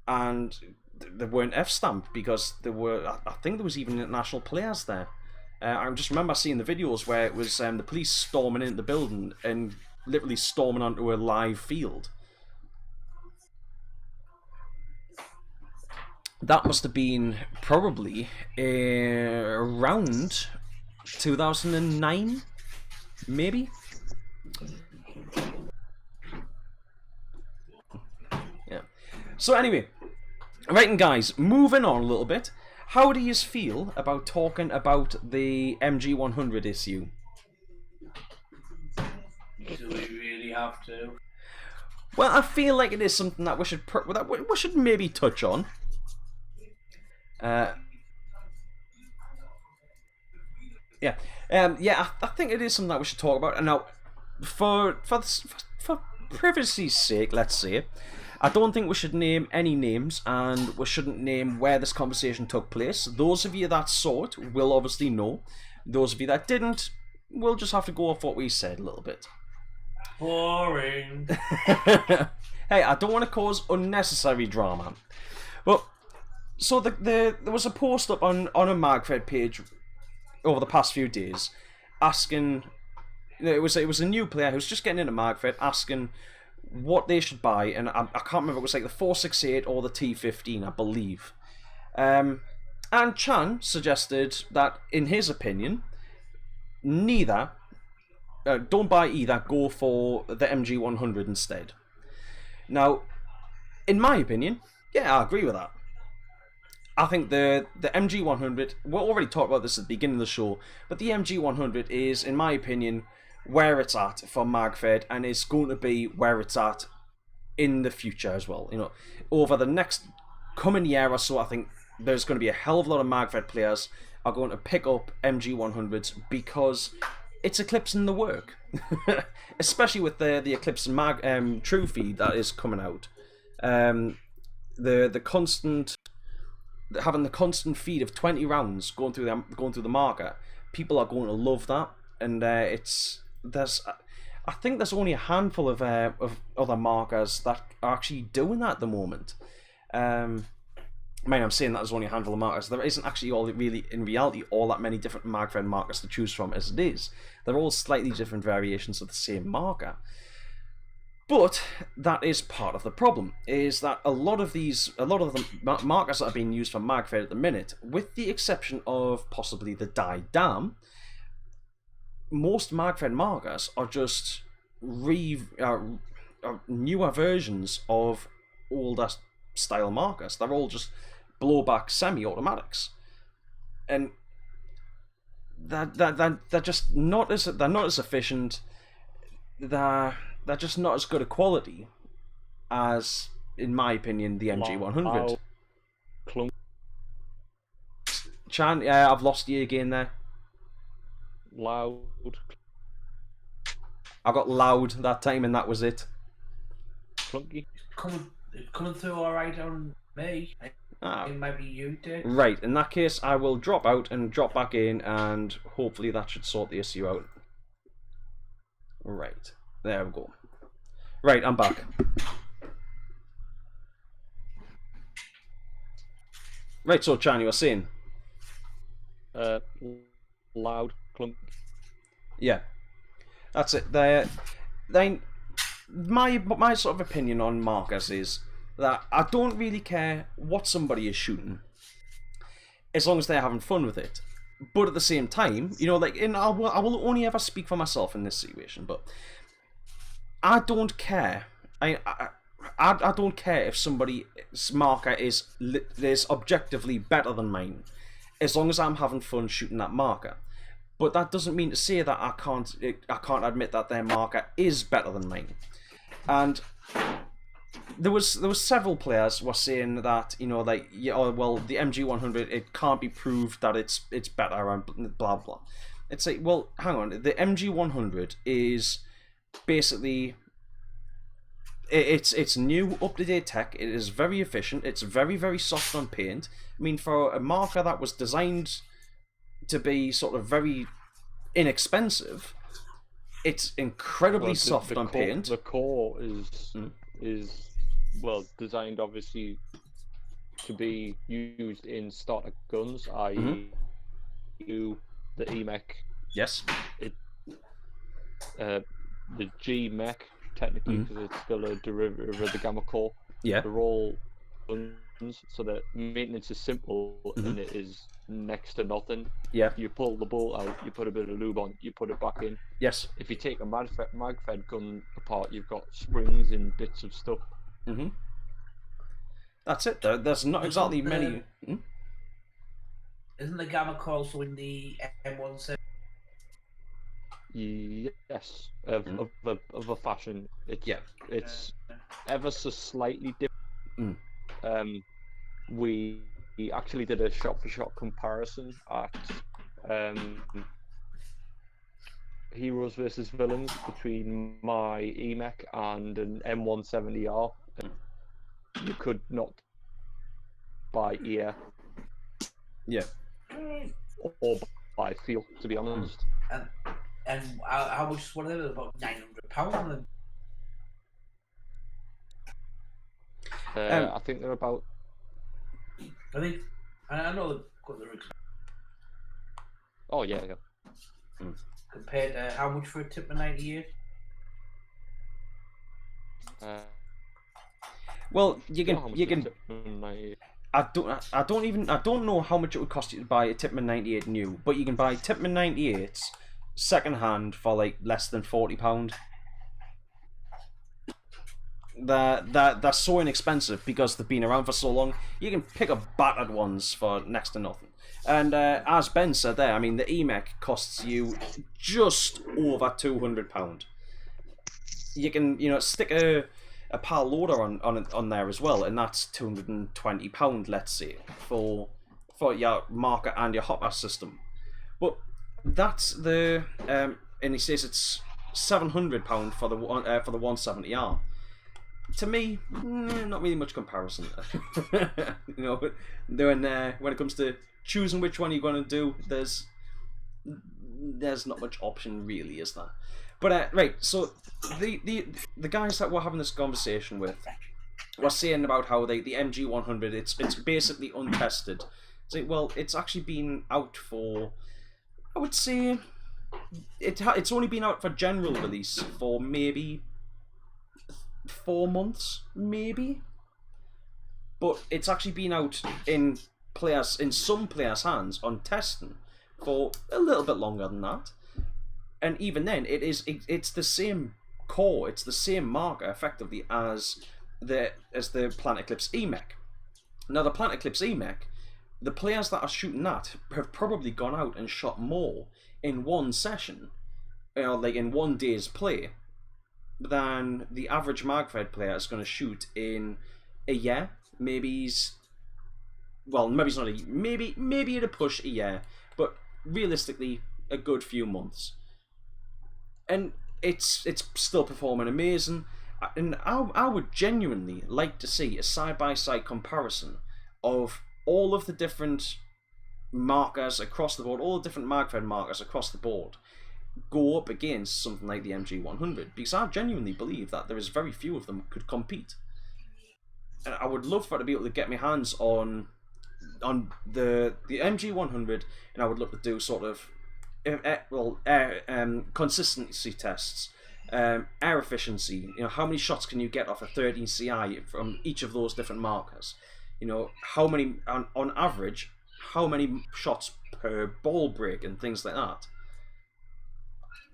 and they weren't F-stamped because there were, I think there was even international players there. I just remember seeing the videos where it was the police storming into the building and literally storming onto a live field. That must have been probably around 2009, maybe? Yeah. So anyway, right, and guys, moving on a little bit. How do you feel about talking about the MG100 issue? Do we really have to? Well, I feel like it is something that we should maybe touch on. I think it is something that we should talk about. And now, for privacy's sake, let's say, I don't think we should name any names, and we shouldn't name where this conversation took place. Those of you that saw it will obviously know. Those of you that didn't, we'll just have to go off what we said a little bit. Boring. Hey, I don't want to cause unnecessary drama. But, so there was a post up on a MagFed page over the past few days asking, it was a new player who's just getting into MagFed asking what they should buy, and I can't remember if it was like the 468 or the T15, I believe. And Chan suggested that, in his opinion, neither, don't buy either, go for the MG100 instead. Now, in my opinion, yeah, I agree with that. I think the MG100, we already talked about this at the beginning of the show, but the MG100 is, in my opinion, where it's at for MagFed, and is going to be where it's at in the future as well. You know, over the next coming year or so, I think there's going to be a hell of a lot of MagFed players are going to pick up MG100s because it's eclipsing the work, especially with the Eclipse True feed that is coming out. The constant, having the constant feed of 20 rounds going through the marker, people are going to love that, and I think there's only a handful of other markers that are actually doing that at the moment. I mean, I'm saying that there's only a handful of markers. There isn't actually in reality, all that many different MagFed markers to choose from as it is. They're all slightly different variations of the same marker. But that is part of the problem, is that a lot of the markers that are being used for MagFed at the minute, with the exception of possibly the Die Dam, most MagFed markers are just newer versions of older style markers. They're all just blowback semi-automatics, and they're just not as efficient. They're just not as good a quality as, in my opinion, the MG100. Chan, I've lost you again there. Loud. I got loud that time, and that was it. Clunky. Coming through all right on me. Maybe you did. Right, in that case, I will drop out and drop back in, and hopefully that should sort the issue out. Right, there we go. Right, I'm back. Right, so Chan, you were saying? Loud, clunk. Yeah, that's it. My sort of opinion on markers is that I don't really care what somebody is shooting, as long as they're having fun with it. But at the same time, you know, like, I will only ever speak for myself in this situation, but I don't care. I don't care if somebody's marker is objectively better than mine, as long as I'm having fun shooting that marker. But that doesn't mean to say that I can't admit that their marker is better than mine. And there was several players were saying that, you know, like, yeah, oh, well, the MG100, it can't be proved that it's better and blah blah. It's like, well, hang on, the MG100 is basically it's new, up to date tech. It is very efficient. It's very, very soft on paint. I mean, for a marker that was designed to be sort of very inexpensive, it's incredibly soft on paint. The core is well designed, obviously, to be used in starter guns, i.e., the EMEC. Yes. The G-MEC, technically, because it's still a derivative of the Gamma core. Yeah. They're all guns, so that maintenance is simple and it is next to nothing. Yeah. You pull the bolt out, you put a bit of lube on, you put it back in. Yes. If you take a MagFed gun apart, you've got springs and bits of stuff. That's it. There's not exactly many. Isn't the Gamma core also in the M17? Yes, of a fashion. It's ever so slightly different. We actually did a shot-for-shot comparison at Heroes versus Villains between my EMEC and an M170R. You could not buy ear. Yeah. Or by feel, to be honest. And how much? What are they? About £900. I think they're about. I think. I know they've got the rigs. Oh yeah. Compared to how much for a Tippmann 98? Well, you can. I don't know how much it would cost you to buy a Tippmann 98 new, but you can buy Tippmann 98s second hand for like less than £40. They're so inexpensive because they've been around for so long. You can pick up battered ones for next to nothing. And as Ben said there, I mean, the EMEC costs you just over £200. You can, stick a PAL loader on there as well, and that's £220, let's say, for your marker and your hopper system. But that's the and he says it's £700 for the 170R. To me, not really much comparison. When it comes to choosing which one you're going to do, there's not much option really, is there? But right, so the guys that we're having this conversation with were saying about how the MG100 it's basically untested. It's actually been out for, I would say, it's only been out for general release for maybe 4 months, maybe. But it's actually been out in some players' hands on testing for a little bit longer than that. And even then, it's the same core, it's the same marker effectively as the Planet Eclipse EMEC. Now the Planet Eclipse EMEC, the players that are shooting that have probably gone out and shot more in one session, like in one day's play, than the average Magfred player is going to shoot in a year. Maybe it's not maybe at a push a year, but realistically a good few months. And it's still performing amazing. And I would genuinely like to see a side-by-side comparison of all of the different markers across the board, all the different Magfred markers across the board, go up against something like the MG100, because I genuinely believe that there is very few of them could compete. And I would love for to be able to get my hands on the MG100, and I would look to do sort of consistency tests, air efficiency. How many shots can you get off a 13 CI from each of those different markers? How many on average? How many shots per ball break and things like that.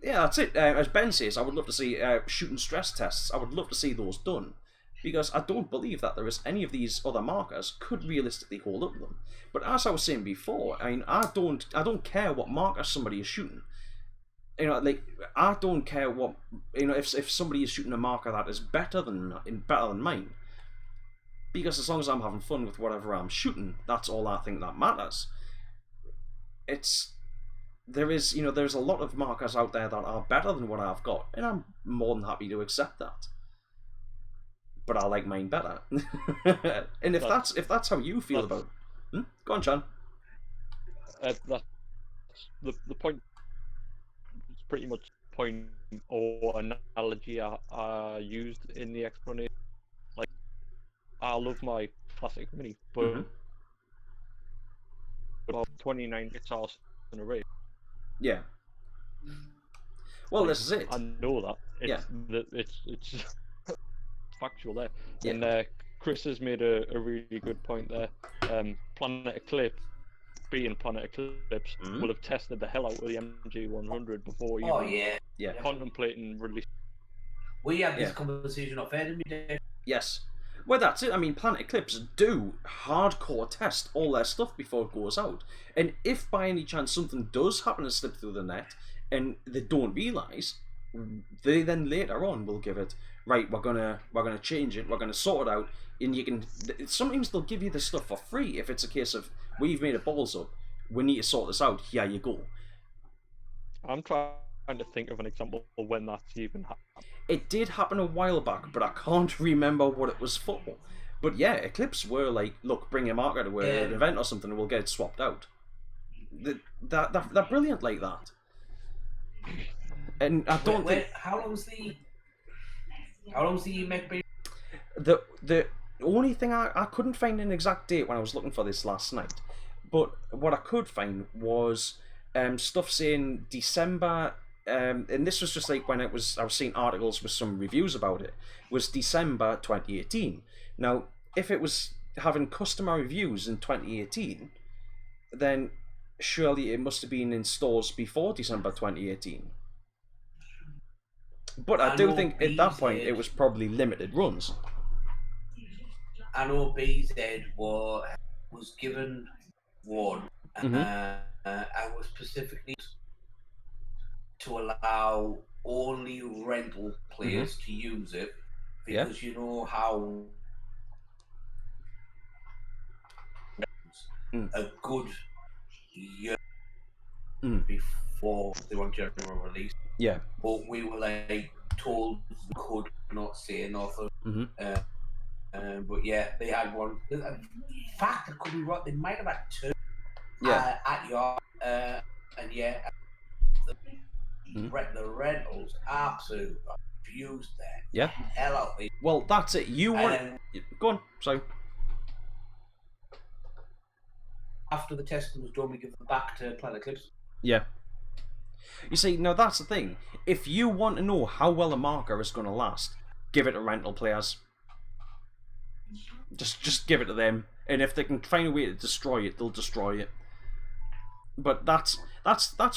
Yeah, that's it. As Ben says, I would love to see shooting stress tests. I would love to see those done, because I don't believe that there is any of these other markers could realistically hold up to them. But as I was saying before, I mean, I don't care what marker somebody is shooting. I don't care what if somebody is shooting a marker that is better than mine, because as long as I'm having fun with whatever I'm shooting, that's all I think that matters. There's a lot of markers out there that are better than what I've got, and I'm more than happy to accept that. But I like mine better. And if that's how you feel about it, go on, Chan. That's the point. It's pretty much the point or analogy I used in the explanation. Like, I love my classic mini, but about 29 guitars in a race. Yeah. Well, this is it. I know that. It's factual there. Yeah. And Chris has made a really good point there. Planet Eclipse, being Planet Eclipse, will have tested the hell out of the MG100 before even contemplating release. We had this conversation off air, didn't we? Yes. Well, that's it. I mean, Planet Eclipse do hardcore test all their stuff before it goes out. And if by any chance something does happen to slip through the net and they don't realise, they then later on will give it, right, we're gonna change it, we're gonna sort it out, and you can. Sometimes they'll give you the stuff for free if it's a case of, we've made a balls up, we need to sort this out, here you go. I'm trying to think of an example of when that's even happened. It did happen a while back, but I can't remember what it was for. But yeah, Eclipse were like, look, bring your marker to an event or something and we'll get it swapped out. They're brilliant like that. And I don't think... How long's the EMEC been? The only thing I couldn't find an exact date when I was looking for this last night, but what I could find was stuff saying December, and this was just like when I was seeing articles with some reviews about it, was December 2018. Now, if it was having customer reviews in 2018, then surely it must have been in stores before December 2018. But I do think at that point it was probably limited runs. I know BZ was given one, and was specifically to allow only rental players to use it, because you know how a good year before they want general release. Yeah. But we were like told we could not say nothing. But yeah, they had one. In fact, I could be wrong. They might have had two. At your and yeah, the rentals absolutely abused that. Yeah. Hell out. Well, that's it. You want? Go on. Sorry. After the testing was done, we give them back to Planet Eclipse. Yeah. You see, now that's the thing. If you want to know how well a marker is going to last, give it to rental players. Just give it to them, and if they can find a way to destroy it, they'll destroy it. But that's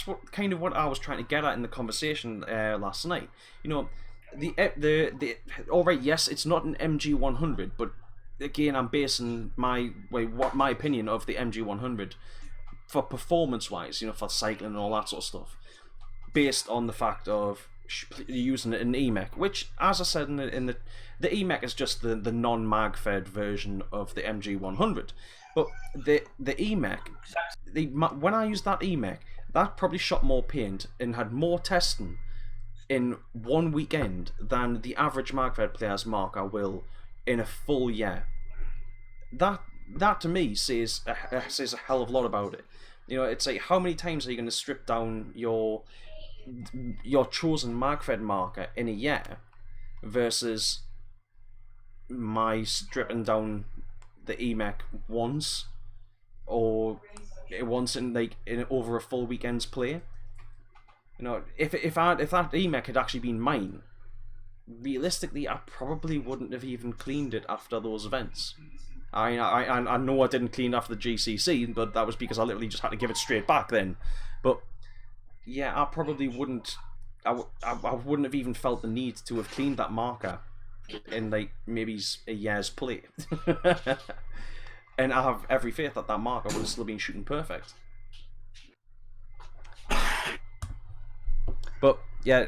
what kind of what I was trying to get at in the conversation last night. You know, the all right, yes, it's not an MG100, but again, I'm basing my opinion of the MG100 for performance-wise, you know, for cycling and all that sort of stuff, based on the fact of using it in EMEC, which, as I said in the EMEC is just the non-mag-fed version of the MG100. But the EMEC, when I used that EMEC, that probably shot more paint and had more testing in one weekend than the average mag-fed player's marker will in a full year. That to me says a hell of a lot about it. You know, it's like, how many times are you going to strip down your chosen mag-fed marker in a year versus my stripping down the EMEC once, or once in over a full weekend's play. You know, if that EMEC had actually been mine, realistically, I probably wouldn't have even cleaned it after those events. I know I didn't clean after the GCC, but that was because I literally just had to give it straight back then. But yeah, I probably wouldn't. I wouldn't have even felt the need to have cleaned that marker in like maybe a year's play. And I have every faith that marker would have still been shooting perfect. But yeah,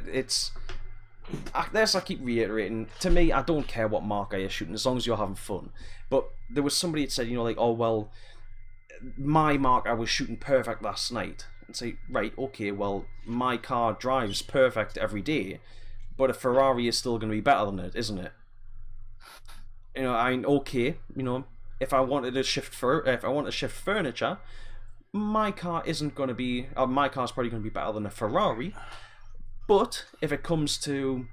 I keep reiterating, to me, I don't care what marker you're shooting as long as you're having fun. But there was somebody that said, you know, like, oh well, my marker was shooting perfect last night. And say, right, okay, well, my car drives perfect every day, but a Ferrari is still going to be better than it, isn't it? You know, okay, you know, if I wanted to shift furniture, my car isn't going to be, my car's probably going to be better than a Ferrari. But if it comes to,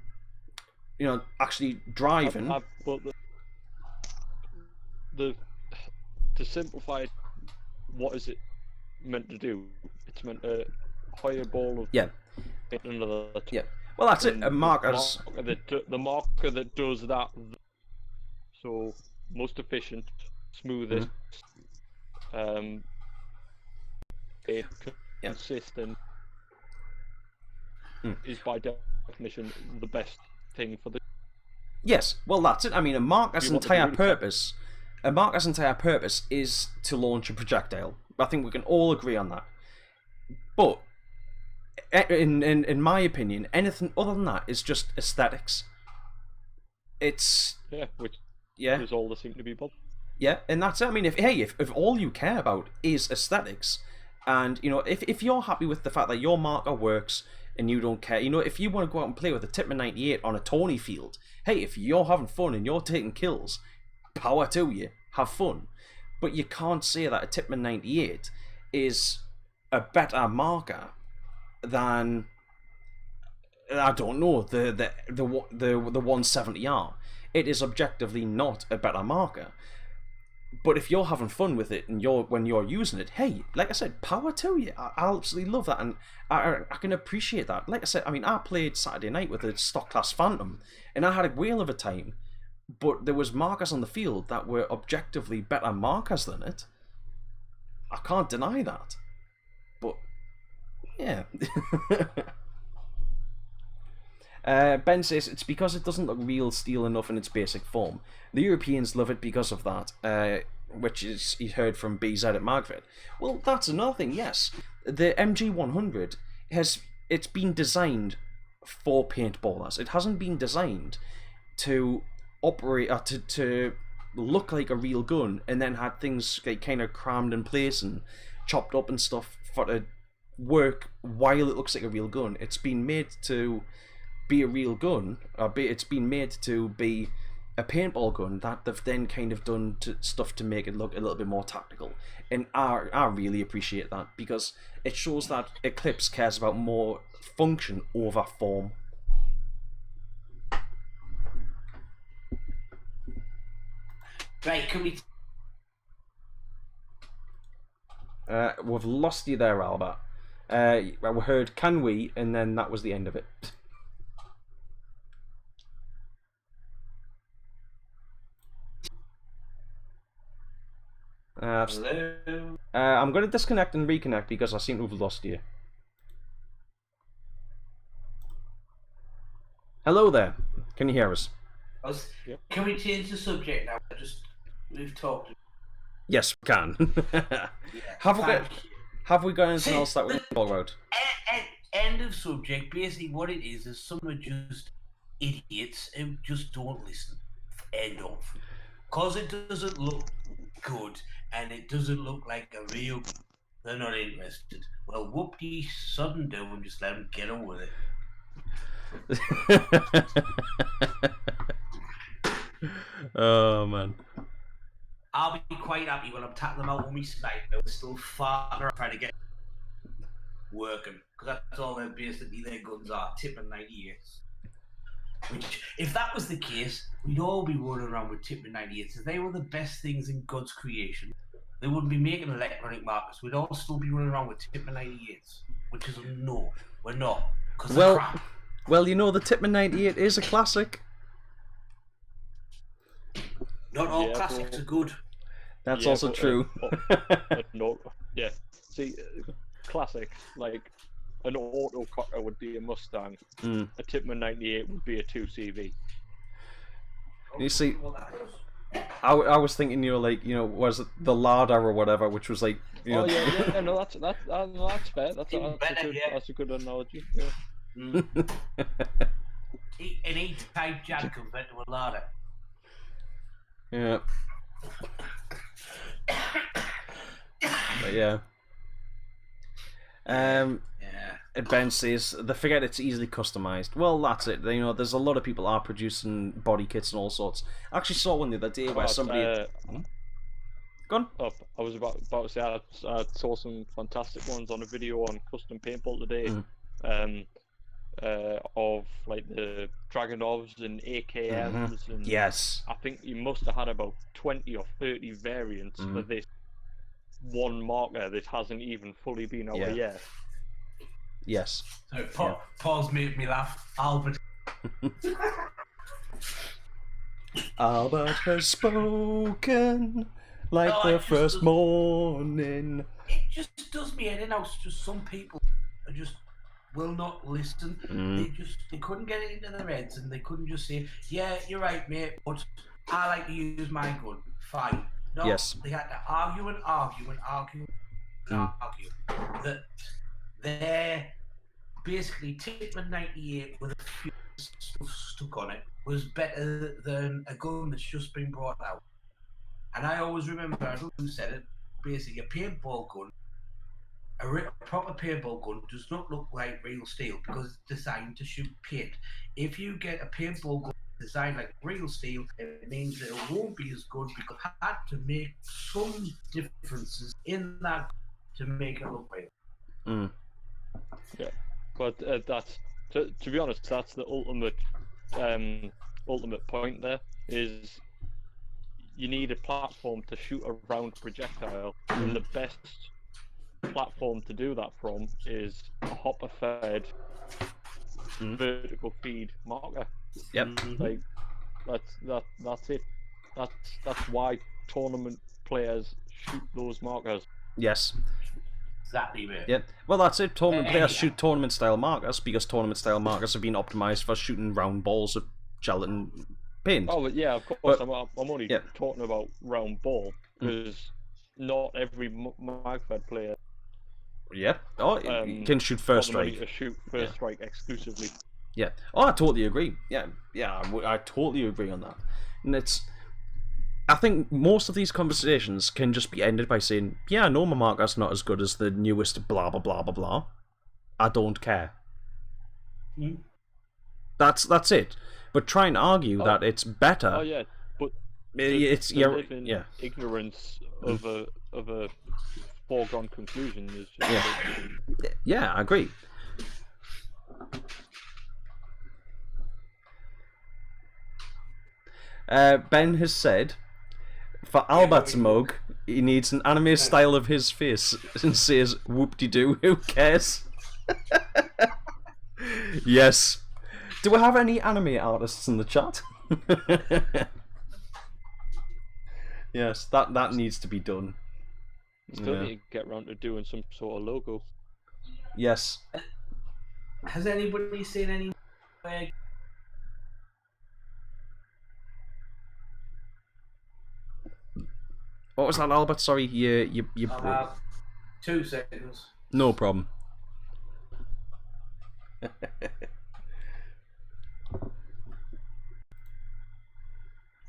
you know, actually driving, to simplify, what is it meant to do? It's meant to hire a ball of under the top. Yeah. Well, that's it. The marker that does that. So most efficient, smoothest, consistent is by definition the best thing for the. Yes. Well, that's it. I mean, a marker's entire purpose is to launch a projectile. I think we can all agree on that. But in my opinion, anything other than that is just aesthetics. It's which is all there seem to be. Yeah, and that's it. I mean, if all you care about is aesthetics, and you know, if you're happy with the fact that your marker works and you don't care, you know, if you want to go out and play with a Tippmann 98 on a Tony field, hey, if you're having fun and you're taking kills, power to you, have fun. But you can't say that a Tippmann 98 is a better marker than I don't know, the 170R. It is objectively not a better marker. But if you're having fun with it and when you're using it, hey, like I said, power to you. I absolutely love that, and I can appreciate that. Like I said, I mean, I played Saturday night with a stock class Phantom, and I had a whale of a time. But there was markers on the field that were objectively better markers than it. I can't deny that. But yeah. Ben says it's because it doesn't look real steel enough in its basic form. The Europeans love it because of that, which is he heard from BZ at Magfit. Well, that's another thing. Yes, the MG100 it's been designed for paintballers. It hasn't been designed to operate to look like a real gun, and then had things like kind of crammed in place and chopped up and stuff for to work while it looks like a real gun. It's been made to be a real gun, it's been made to be a paintball gun that they've then kind of done stuff to make it look a little bit more tactical. And I really appreciate that, because it shows that Eclipse cares about more function over form. Right, can we... We've lost you there, Albert. We heard "can we," and then that was the end of it. Hello? I'm going to disconnect and reconnect because I seem to have lost you. Hello there. Can you hear us? Yep. Can we change the subject now? We've talked. Yes, we can. Have we got anything else that we can talk about? End of subject. Basically, what it is some are just idiots who just don't listen. End of. Because it doesn't look good and it doesn't look like a real. They're not interested. Well, whoop-de sudden do and just let them get on with it. Oh man. I'll be quite happy when I'm tapping them out on my snipe. They're still far trying to get working, because that's all their basically their guns are, Tippmann 98s. Which, if that was the case, we'd all be running around with Tippmann 98s. If they were the best things in God's creation, they wouldn't be making electronic markers. We'd all still be running around with Tippmann 98s. Which is no, we're not. Because they're crap. Well, you know, the Tippmann 98 is a classic. Not all classics are good. That's also true. No, yeah. See, classics, like an auto cocker would be a Mustang. A Tippmann 98 would be a 2CV. You see, I was thinking, was it the Lada or whatever, which was like, no, that's fair. That's a good analogy. Yeah. An E-type Jag converted to a Lada. Yeah. But yeah. Ben says they forget it's easily customized. Well, that's it. There's a lot of people are producing body kits and all sorts. I actually saw one the other day where somebody. Go on. Oh, I was about to say I saw some fantastic ones on a video on custom paintball today. Of like the Dragunovs and AKMs, and yes, I think you must have had about 20 or 30 variants for this one marker that hasn't even fully been out yet. Yes. So, Paul's made me laugh. Albert. Albert has spoken like the first morning. It just does me head in. Just some people are just will not listen. They couldn't get it into their heads, and they couldn't just say, "Yeah, you're right, mate, but I like to use my gun." Fine. No, yes. They had to argue that they're basically Tippmann 98 with a few stuff stuck on it was better than a gun that's just been brought out. And I always remember, I don't know who said it, basically a paintball gun. A proper paintball gun does not look like real steel because it's designed to shoot paint. If you get a paintball gun designed like real steel, it means that it won't be as good because I had to make some differences in that to make it look real. Yeah, but that's To be honest, that's the ultimate point. There is you need a platform to shoot a round projectile, and the best platform to do that from is a hopper-fed vertical feed marker. Yep. Like that's it. That's why tournament players shoot those markers. Yes. Exactly, mate. Yeah. Well, that's it. Tournament players shoot tournament-style markers because tournament-style markers have been optimized for shooting round balls of gelatin paint. Oh, but yeah, of course. I'm only talking about round ball because not every Magfed player. Yeah. Oh, can shoot first strike. To shoot first strike exclusively. Yeah. Oh, I totally agree. Yeah. I totally agree on that. And I think most of these conversations can just be ended by saying, "Yeah, I know my marker's not as good as the newest blah blah blah blah blah. I don't care." That's it. But try and argue that it's better. Oh yeah, but it's ignorance of a foregone conclusion is just yeah, I agree. Ben has said, for Albert's mug, he needs an anime style of his face and says, "Whoop-de-doo, who cares?" Yes. Do we have any anime artists in the chat? Yes, that needs to be done. Still need to get around to doing some sort of logo. Yes. Has anybody seen any? What was that, Albert? Sorry, you. 2 seconds. No problem. Can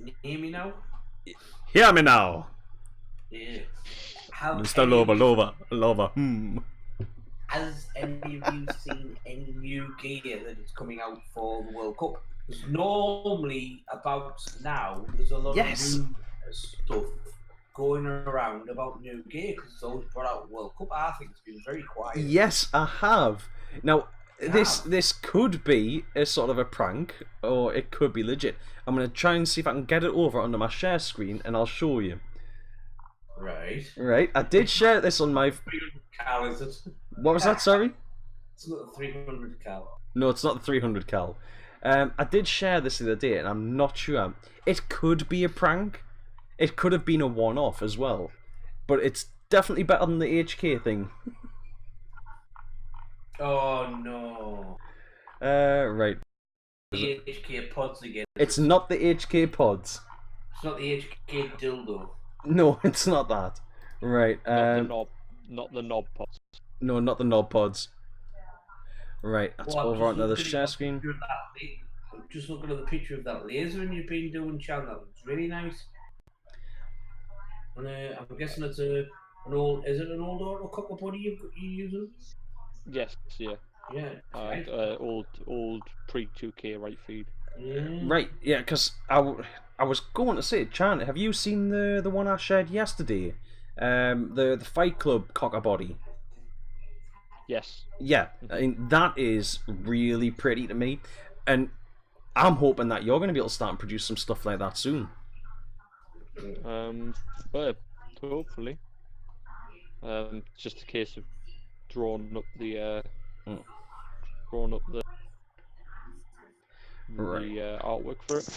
you hear me now? Hear me now. Yeah. Mr. Lover. Has any of you seen any new gear that is coming out for the World Cup? Because normally about now, there's a lot of new stuff going around about new gear because it's always brought out World Cup. I think it's been very quiet. Yes, I have. Now, this could be a sort of a prank, or it could be legit. I'm going to try and see if I can get it over onto my share screen, and I'll show you. Right. I did share this on my... 300 cal, is it? What was that, sorry? It's not the 300 cal. No, it's not the 300 cal. I did share this the other day, and I'm not sure. It could be a prank. It could have been a one-off as well. But it's definitely better than the HK thing. Oh, no. Right. The HK pods again. It's not the HK pods. It's not the HK dildo. No, it's not that. Right. Not the knob pods. No, not the knob pods. Right, that's over onto the share screen. I'm just looking at the picture of that laser and you've been doing, Chan. That looks really nice. And I'm guessing it's an old. Is it an old auto copper body you're using? Yes. Yeah. Yeah. Right. Old pre-2K right feed. Yeah. Right. Yeah, because I was going to say, Chan, have you seen the one I shared yesterday? The Fight Club cocker body. Yes. Yeah, I mean, that is really pretty to me, and I'm hoping that you're going to be able to start and produce some stuff like that soon. But hopefully, it's just a case of drawing up the artwork for it.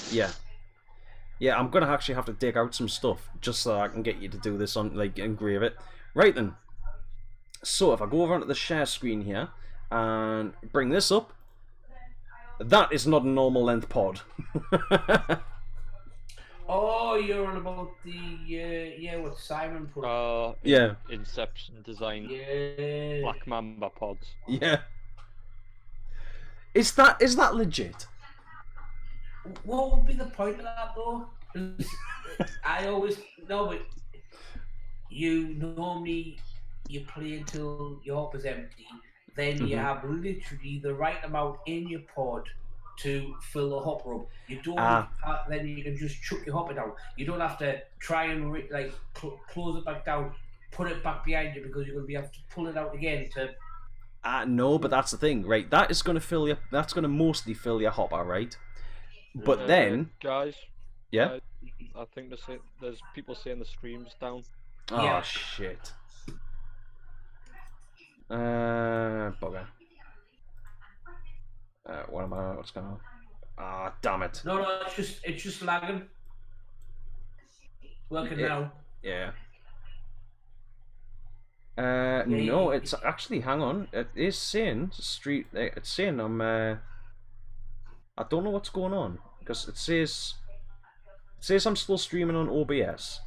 Yeah, I'm gonna actually have to dig out some stuff just so I can get you to do this on, like, engrave it. Right then. So if I go over onto the share screen here and bring this up, that is not a normal length pod. Oh, you're on about the what Simon put. Yeah. Inception design. Yeah. Black Mamba pods. Yeah. Is that legit? What would be the point of that though? I always but you normally. You play until your hop is empty, then you have literally the right amount in your pod to fill the hopper up. You don't then you can just chuck your hopper down. You don't have to try and close it back down, put it back behind you because you're going to have to pull it out again to. No, but that's the thing, right? That is going to fill your. That's going to mostly fill your hopper, right? But then, guys, yeah, I think there's people saying the stream's down. Oh Yeah. shit. Bugger. What am I? What's going on? Ah, damn it. No, it's just lagging. Working now. Yeah. No, it's actually. Hang on. It is saying street. It's saying I'm. I don't know what's going on because it says I'm still streaming on OBS,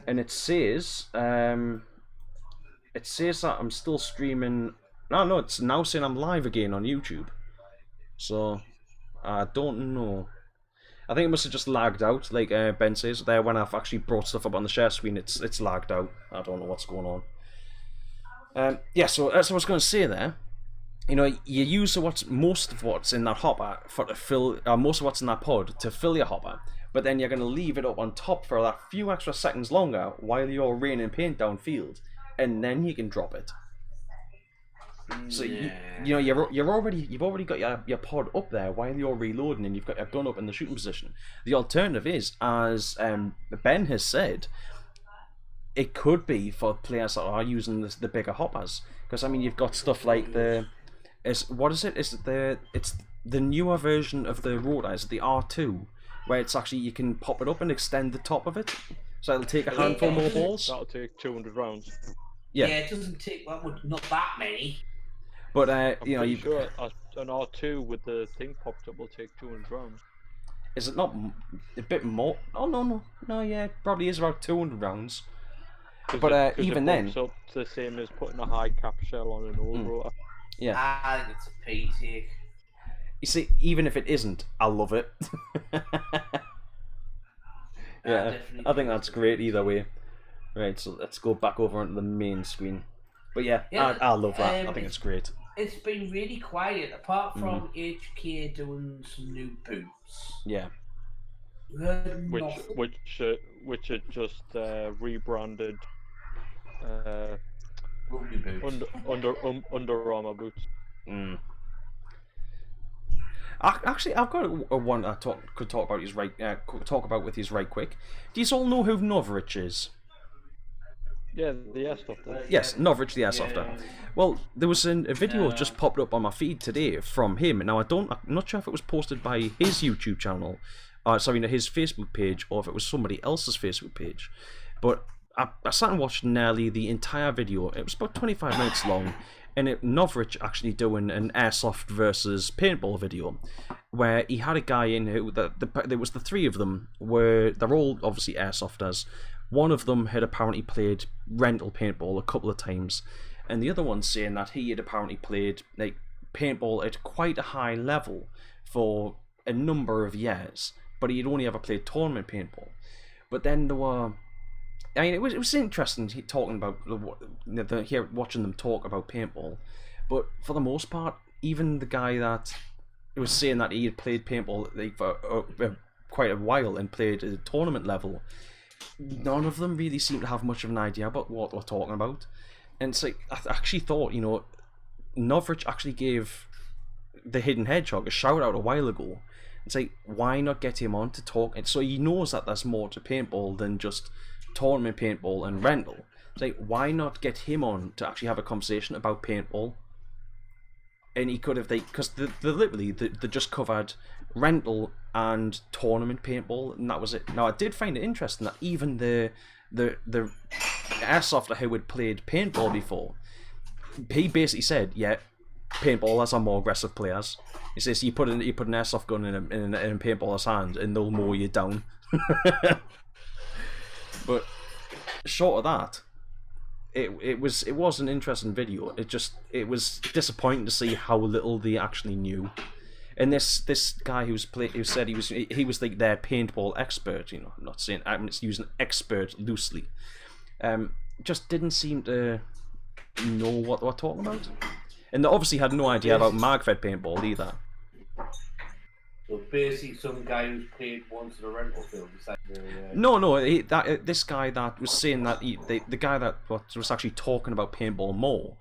and it says that I'm still streaming. No, it's now saying I'm live again on YouTube. So I don't know. I think it must have just lagged out, like Ben says there. When I've actually brought stuff up on the share screen, it's lagged out. I don't know what's going on. Yeah, so as I was going to say there, you know, you use most of what's in that hopper to fill, most of what's in that pod to fill your hopper, but then you're going to leave it up on top for that few extra seconds longer while you're raining paint downfield, and then you can drop it. So you know you've already got your pod up there while you're reloading, and you've got your gun up in the shooting position. The alternative is, as Ben has said, it could be for players that are using the bigger hoppers, because I mean you've got stuff like it's the newer version of the rotor, is it the R2, where it's actually you can pop it up and extend the top of it, so it'll take a handful more balls. That'll take 200 rounds. Yeah, it doesn't take not that many. But you know, sure an R2 with the thing popped up will take 200 rounds. Is it not a bit more? Oh no, yeah, it probably is about 200 rounds. But even then, up the same as putting a high cap shell on an old rotor. Yeah, I think it's a pity. You see, even if it isn't, I love it. Yeah, I think that's great either way. Right, so let's go back over onto the main screen. But yeah, I love that. I think it's great. It's been really quiet, apart from HK doing some new boots. Yeah. Which are just rebranded Under Armour boots. Actually, I've got one I could talk about with you right quick. Do you all know who Novrich is? Yeah, the Airsofter. Yes, Novrich the Airsofter. Yeah. Well, there was a video just popped up on my feed today from him. Now I'm not sure if it was posted by his YouTube channel, his Facebook page, or if it was somebody else's Facebook page. But I sat and watched nearly the entire video. It was about 25 minutes long, and Novrich actually doing an airsoft versus paintball video, where he had a guy in who there was the three of them, they're all obviously airsofters. One of them had apparently played rental paintball a couple of times, and the other one saying that he had apparently played like paintball at quite a high level for a number of years, but he had only ever played tournament paintball. But then there were, I mean, it was interesting talking about watching them talk about paintball. But for the most part, even the guy that was saying that he had played paintball for quite a while and played at a tournament level, none of them really seem to have much of an idea about what we're talking about. And it's like, I actually thought, Novrich actually gave the Hidden Hedgehog a shout out a while ago. It's like, why not get him on to talk? And so he knows that there's more to paintball than just tournament paintball and rental. It's like, why not get him on to actually have a conversation about paintball? And he could have, because they just covered rental and tournament paintball, and that was it. Now I did find it interesting that even the airsofter who had played paintball before, he basically said, yeah, paintballers are more aggressive players. He says you put an airsoft gun in a paintballer's hand and they'll mow you down. But short of that, it was an interesting video. It was disappointing to see how little they actually knew. And this guy who said he was like their paintball expert, I'm not saying, I'm just using expert loosely, just didn't seem to know what they were talking about. And they obviously had no idea about Magfed paintball either. So basically, some guy who's played once in a rental field. No, this guy that was saying that the guy that was actually talking about paintball more,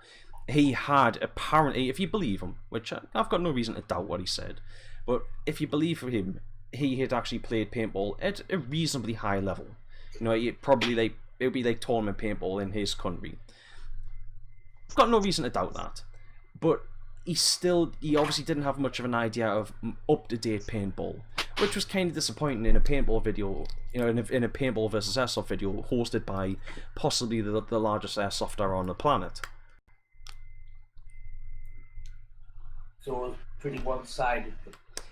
he had apparently, if you believe him, which I've got no reason to doubt what he said, but if you believe him, he had actually played paintball at a reasonably high level. You know, it would be like tournament paintball in his country. I've got no reason to doubt that, but he obviously didn't have much of an idea of up-to-date paintball, which was kind of disappointing in a paintball video, you know, in a paintball versus airsoft video hosted by possibly the largest airsofter on the planet. So it was pretty one-sided.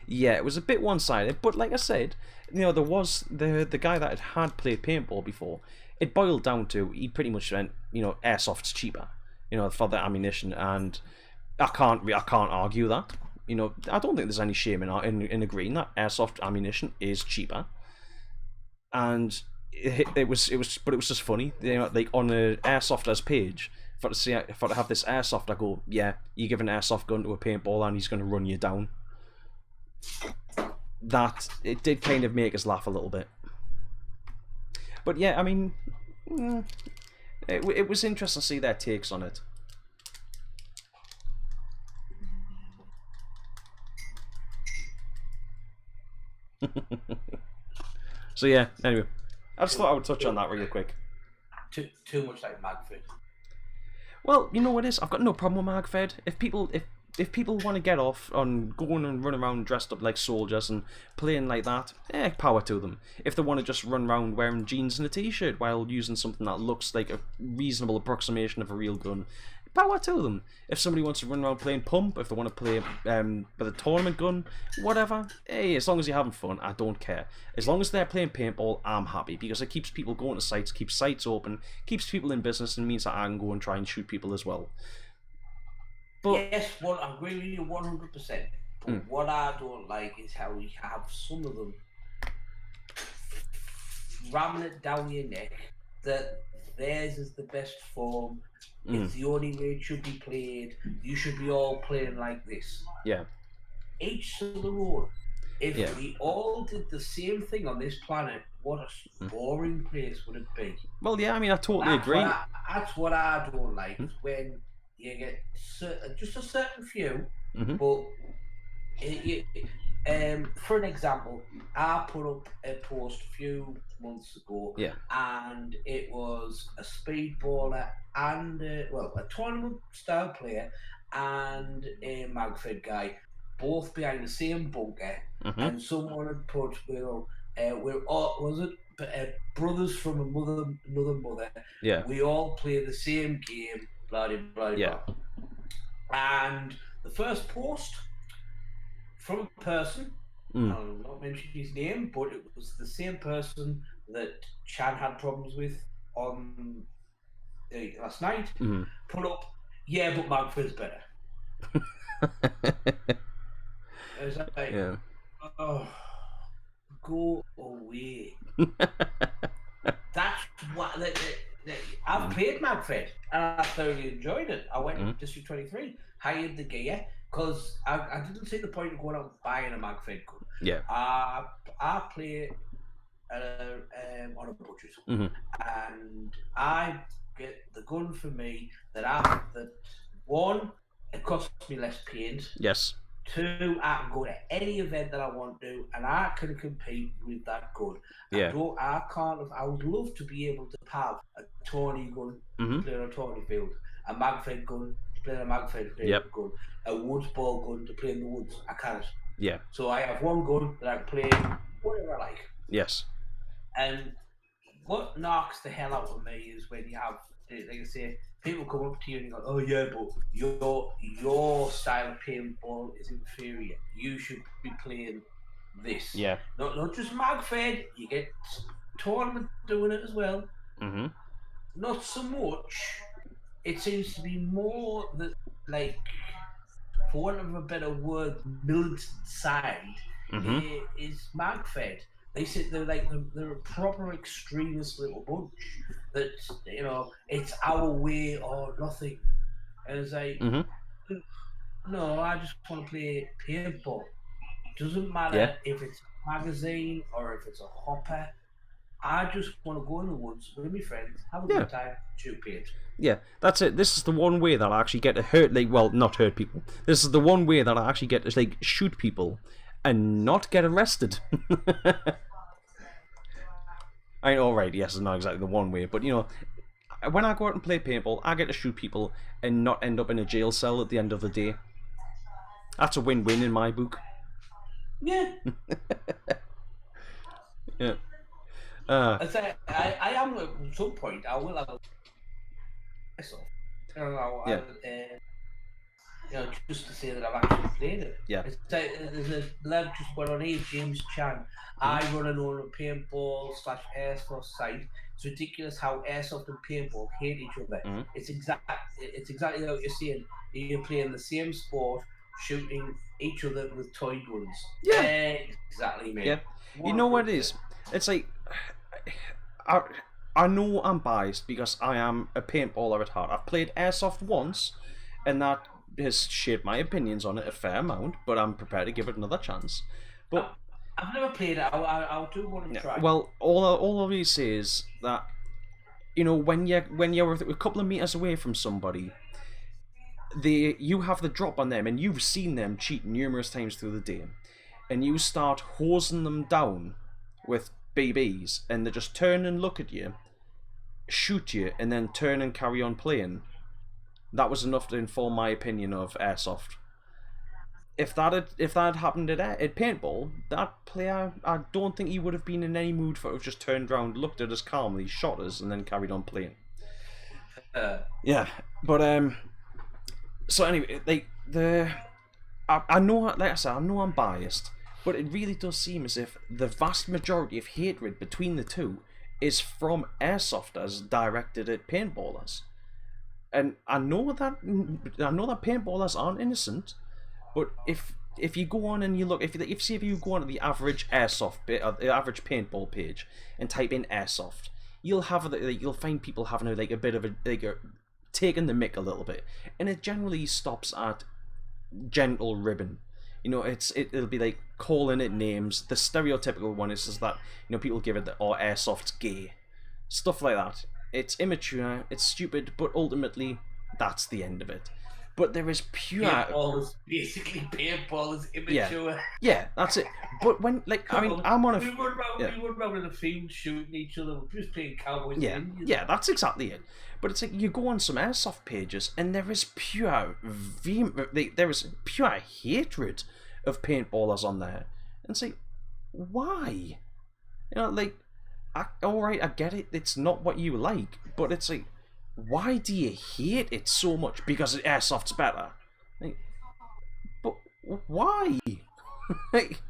Yeah, it was a bit one-sided, but like I said, you know, there was the guy that had played paintball before. It boiled down to, he pretty much went, you know, airsoft's cheaper, you know, for the ammunition, and I can't argue that. You know, I don't think there's any shame in agreeing that airsoft ammunition is cheaper. And it was just funny, you know, like on the airsofter's page, for to have this airsoft, I go, yeah, you give an airsoft gun to a paintball and he's going to run you down. That it did kind of make us laugh a little bit. But yeah, I mean, it was interesting to see their takes on it. So yeah, anyway, I just thought I would touch on that really quick. Too much like Magfed. Well, you know what it is? I've got no problem with Magfed. If people want to get off on going and run around dressed up like soldiers and playing like that, power to them. If they want to just run around wearing jeans and a t-shirt while using something that looks like a reasonable approximation of a real gun, power to them. If somebody wants to run around playing pump, if they want to play with a tournament gun, whatever, hey, as long as you're having fun, I don't care. As long as they're playing paintball, I'm happy, because it keeps people going to sites, keeps sites open, keeps people in business, and means that I can go and try and shoot people as well. But yes, well, I agree with you 100%. But what I don't like is how we have some of them ramming it down your neck that theirs is the best form. It's the only way it should be played. You should be all playing like this. Yeah. Each to their own. If we all did the same thing on this planet, what a boring place would it be? Well, yeah, I mean, I totally agree. That's what I don't like, is when you get just a certain few, but for an example, I put up a post a few months ago, and it was a speedballer and a tournament style player and a Magfed guy, both behind the same bunker, and someone had put, we're all, was it brothers from another mother? Yeah, we all play the same game. Blah, blah, blah. And the first post from a person, I'll not mention his name, but it was the same person that Chan had problems with on last night, put up, yeah, but Magfed's better. I was like, oh, go away. That's what... I've played Magfed and I thoroughly enjoyed it. I went to District 23, hired the gear, because I didn't see the point of going out and buying a Magfed gun. Yeah. I play on a budget, and I get the gun for me that one, it costs me less paint. Yes. Two, I can go to any event that I want to, and I can compete with that gun. Yeah. I would love to be able to have a tourney gun to play on a tourney field, a Magfed gun to play on a Magfed gun, a woods ball gun to play in the woods. I can't. Yeah. So I have one gun that I can play whatever I like. Yes. And what knocks the hell out of me is when you have, like I say, people come up to you and you go, oh yeah, but your style of paintball is inferior. You should be playing this. Yeah. Not just Magfed, you get tournament doing it as well. Not so much. It seems to be more that, like, for want of a better word, militant side is Magfed. They sit there like they're a proper extremist little bunch that, you know, it's our way or nothing. And it's like, no, I just want to play paintball. Doesn't matter if it's a magazine or if it's a hopper. I just want to go in the woods with my friends, have a good time, shoot paint. Yeah, that's it. This is the one way that I actually get to hurt, like, well, not hurt people. This is the one way that I actually get to, like, shoot people and not get arrested. I mean, alright, yes, it's not exactly the one way, but, you know, when I go out and play paintball, I get to shoot people and not end up in a jail cell at the end of the day. That's a win-win in my book. Yeah. Yeah. I am at some point. I will have myself. I don't know. Yeah. You know, just to say that I've actually played it. Yeah. It's there's a lad just went on here, James Chan. I run an own paintball/airsoft site. It's ridiculous how airsoft and paintball hate each other. It's exactly what you're saying. You're playing the same sport, shooting each other with toy guns. Yeah. Exactly, mate. Yeah. You know what it is? It's like, I know I'm biased because I am a paintballer at heart. I've played airsoft once, and that has shaped my opinions on it a fair amount, but I'm prepared to give it another chance. But I've never played it. I'll do one and try. Well, all of you say is that, you know, when you're a couple of meters away from somebody, you have the drop on them, and you've seen them cheat numerous times through the day, and you start hosing them down with BBs, and they just turn and look at you, shoot you, and then turn and carry on playing. That was enough to inform my opinion of airsoft. If that had happened at paintball, that player, I don't think he would have been in any mood for it. Have just turned around, looked at us calmly, shot us, and then carried on playing. Yeah, but so anyway, I know, like I said, I know I'm biased, but it really does seem as if the vast majority of hatred between the two is from airsofters directed at paintballers. And I know that paintballers aren't innocent, but if you go on and you look, if you go on to the average airsoft bit, or the average paintball page, and type in airsoft, you'll find people having a bit of a taking the mick a little bit, and it generally stops at gentle ribbon. You know, it'll be like calling it names. The stereotypical one is that, you know, people give it airsoft's gay, stuff like that. It's immature, it's stupid, but ultimately that's the end of it. But there is pure paintball is basically paintball is immature. Yeah, that's it. But when, like, I mean, I'm on a we run around in a field shooting each other. We're just playing cowboys. Yeah, that's exactly it. But it's like you go on some airsoft pages, and there is pure hatred of paintballers on there, and it's like, why? You know, like, alright, I get it. It's not what you like, but it's like, why do you hate it so much? Because airsoft's better. Like, but why? Like,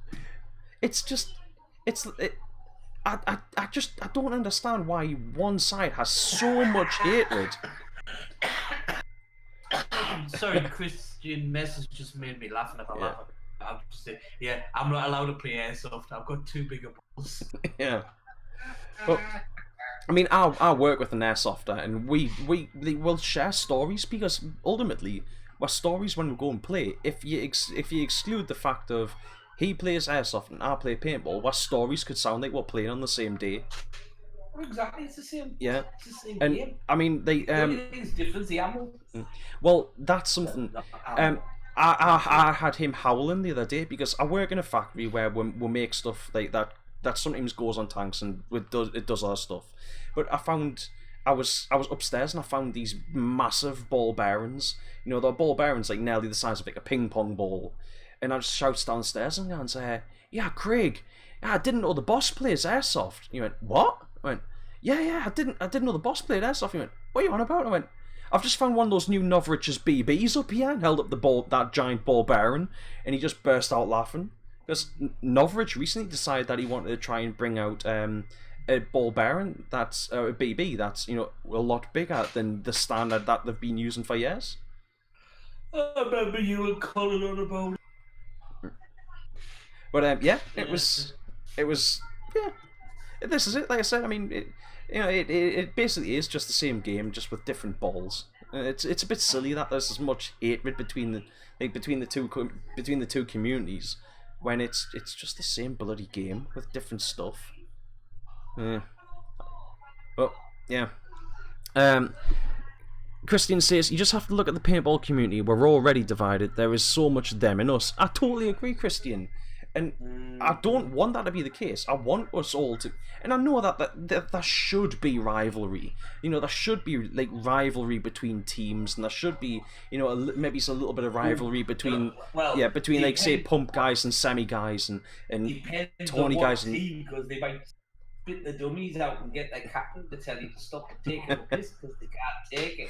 I don't understand why one side has so much hatred. Sorry, Christian message just made me laugh, and if I laugh, I'll just say, yeah, I'm not allowed to play airsoft. I've got too big a balls. Yeah. Well, I mean, I work with an airsofter, and we will share stories, because ultimately we're stories when we go and play. If you exclude the fact of he plays airsoft and I play paintball, our stories could sound like we're playing on the same day. Exactly, it's the same. Yeah, it's the same and game. I mean the only thing is different, the ammo. Well, that's something. I had him howling the other day because I work in a factory where we make stuff like that sometimes goes on tanks, and it does other stuff. But I was upstairs and I found these massive ball bearings. You know, they're ball bearings like nearly the size of like a ping pong ball. And I just shouts downstairs and say, "Yeah, Craig, I didn't know the boss plays airsoft." He went, "What?" I went, "Yeah, I didn't know the boss played airsoft." He went, "What are you on about?" I went, "I've just found one of those new Novrich's BBs up here," and held up that giant ball bearing, and he just burst out laughing. Because Novrich recently decided that he wanted to try and bring out a ball bearing that's a BB that's, you know, a lot bigger than the standard that they've been using for years. I remember you and Colin on about it. But yeah, it was yeah. This is it. Like I said, I mean, it basically is just the same game, just with different balls. It's a bit silly that there's as much hatred between the two communities, when it's just the same bloody game with different stuff. But yeah. Christian says, you just have to look at the paintball community. We're already divided. There is so much them and us. I totally agree, Christian. And I don't want that to be the case. I want us all to... And I know that there should be rivalry. You know, there should be, like, rivalry between teams. And there should be, you know, maybe it's a little bit of rivalry between... between, like, say, pump guys and semi guys and Tony guys. Because they might spit the dummies out and get their captain to tell you to stop taking the piss because they can't take it.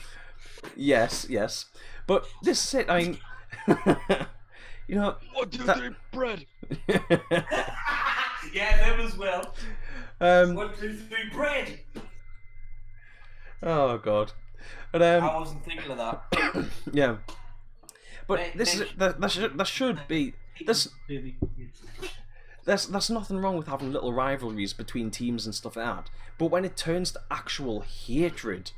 Yes. But this is it. I mean... You know, 1, 2, 3, bread. Yeah, them as well. 1, 2, 3, bread. Oh God. But I wasn't thinking of that. Yeah. But there should be there's nothing wrong with having little rivalries between teams and stuff like that. But when it turns to actual hatred.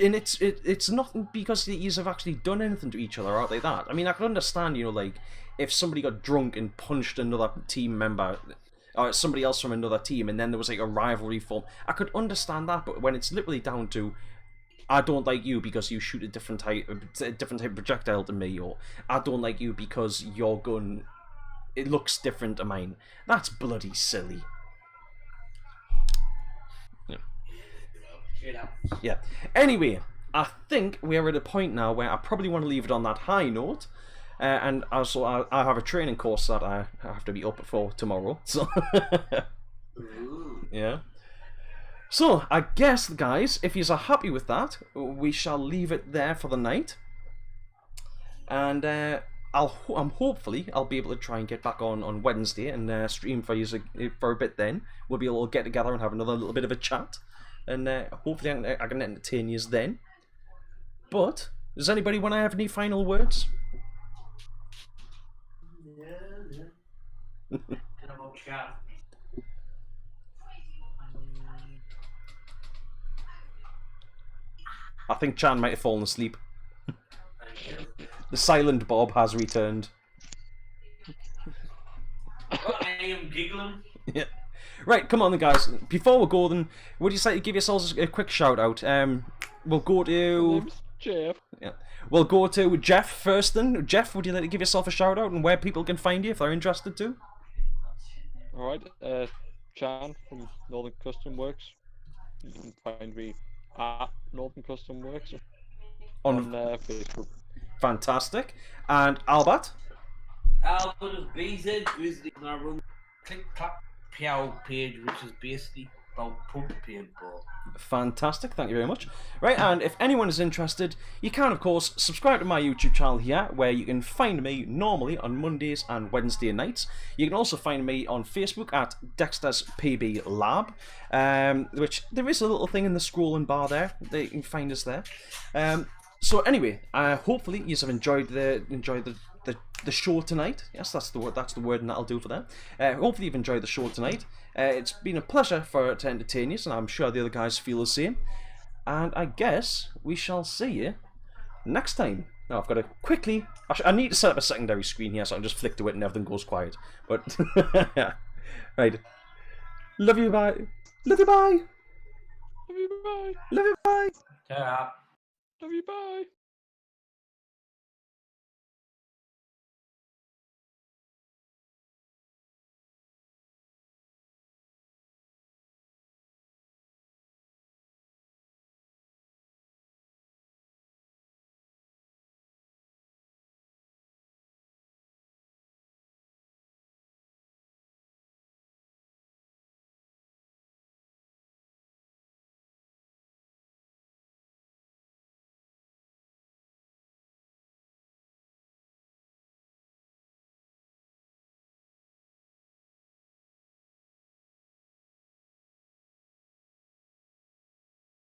And it's not because you have actually done anything to each other out like that. I mean, I could understand, you know, like, if somebody got drunk and punched another team member, or somebody else from another team, and then there was, like, a rivalry form, I could understand that, but when it's literally down to, I don't like you because you shoot a different type of projectile to me, or I don't like you because your gun, it looks different to mine, that's bloody silly. Yeah. Anyway, I think we are at a point now where I probably want to leave it on that high note. And also, I have a training course that I have to be up for tomorrow. So, yeah. So, I guess, guys, if you are happy with that, we shall leave it there for the night. And hopefully I'll be able to try and get back on Wednesday and stream for you for a bit. Then we'll be able to get together and have another little bit of a chat. And hopefully I can entertain you then. But, does anybody want to have any final words? I think Chan might have fallen asleep. The silent Bob has returned. I am giggling. Yeah. Right, come on then, guys. Before we go then, would you like to give yourselves a quick shout out? We'll go to... Jeff. Yeah. We'll go to Jeff first then. Jeff, would you like to give yourself a shout out and where people can find you if they're interested to? Alright, Chan from Northern Custom Works. You can find me at Northern Custom Works on Facebook. Fantastic. And Albert? Albert is BZ Grizzly in our room. Click clap Piao page, which is basically about pump paintball. Fantastic, thank you very much. Right, and if anyone is interested, you can of course subscribe to my YouTube channel here, where you can find me normally on Mondays and Wednesday nights. You can also find me on Facebook at Dexter's PB Lab, which there is a little thing in the scrolling bar there that you can find us there. So anyway, hopefully you have enjoyed the show tonight. Yes, that's the word. That's the word, and that'll do for that. Hopefully you've enjoyed the show tonight. It's been a pleasure to entertain you, and I'm sure the other guys feel the same. And I guess we shall see you next time. Now I've got to quickly. I need to set up a secondary screen here, so I can just flick to it and everything goes quiet. But right, love you, bye. Love you, bye. Love you, bye. Love you, bye. Yeah. Love you, bye.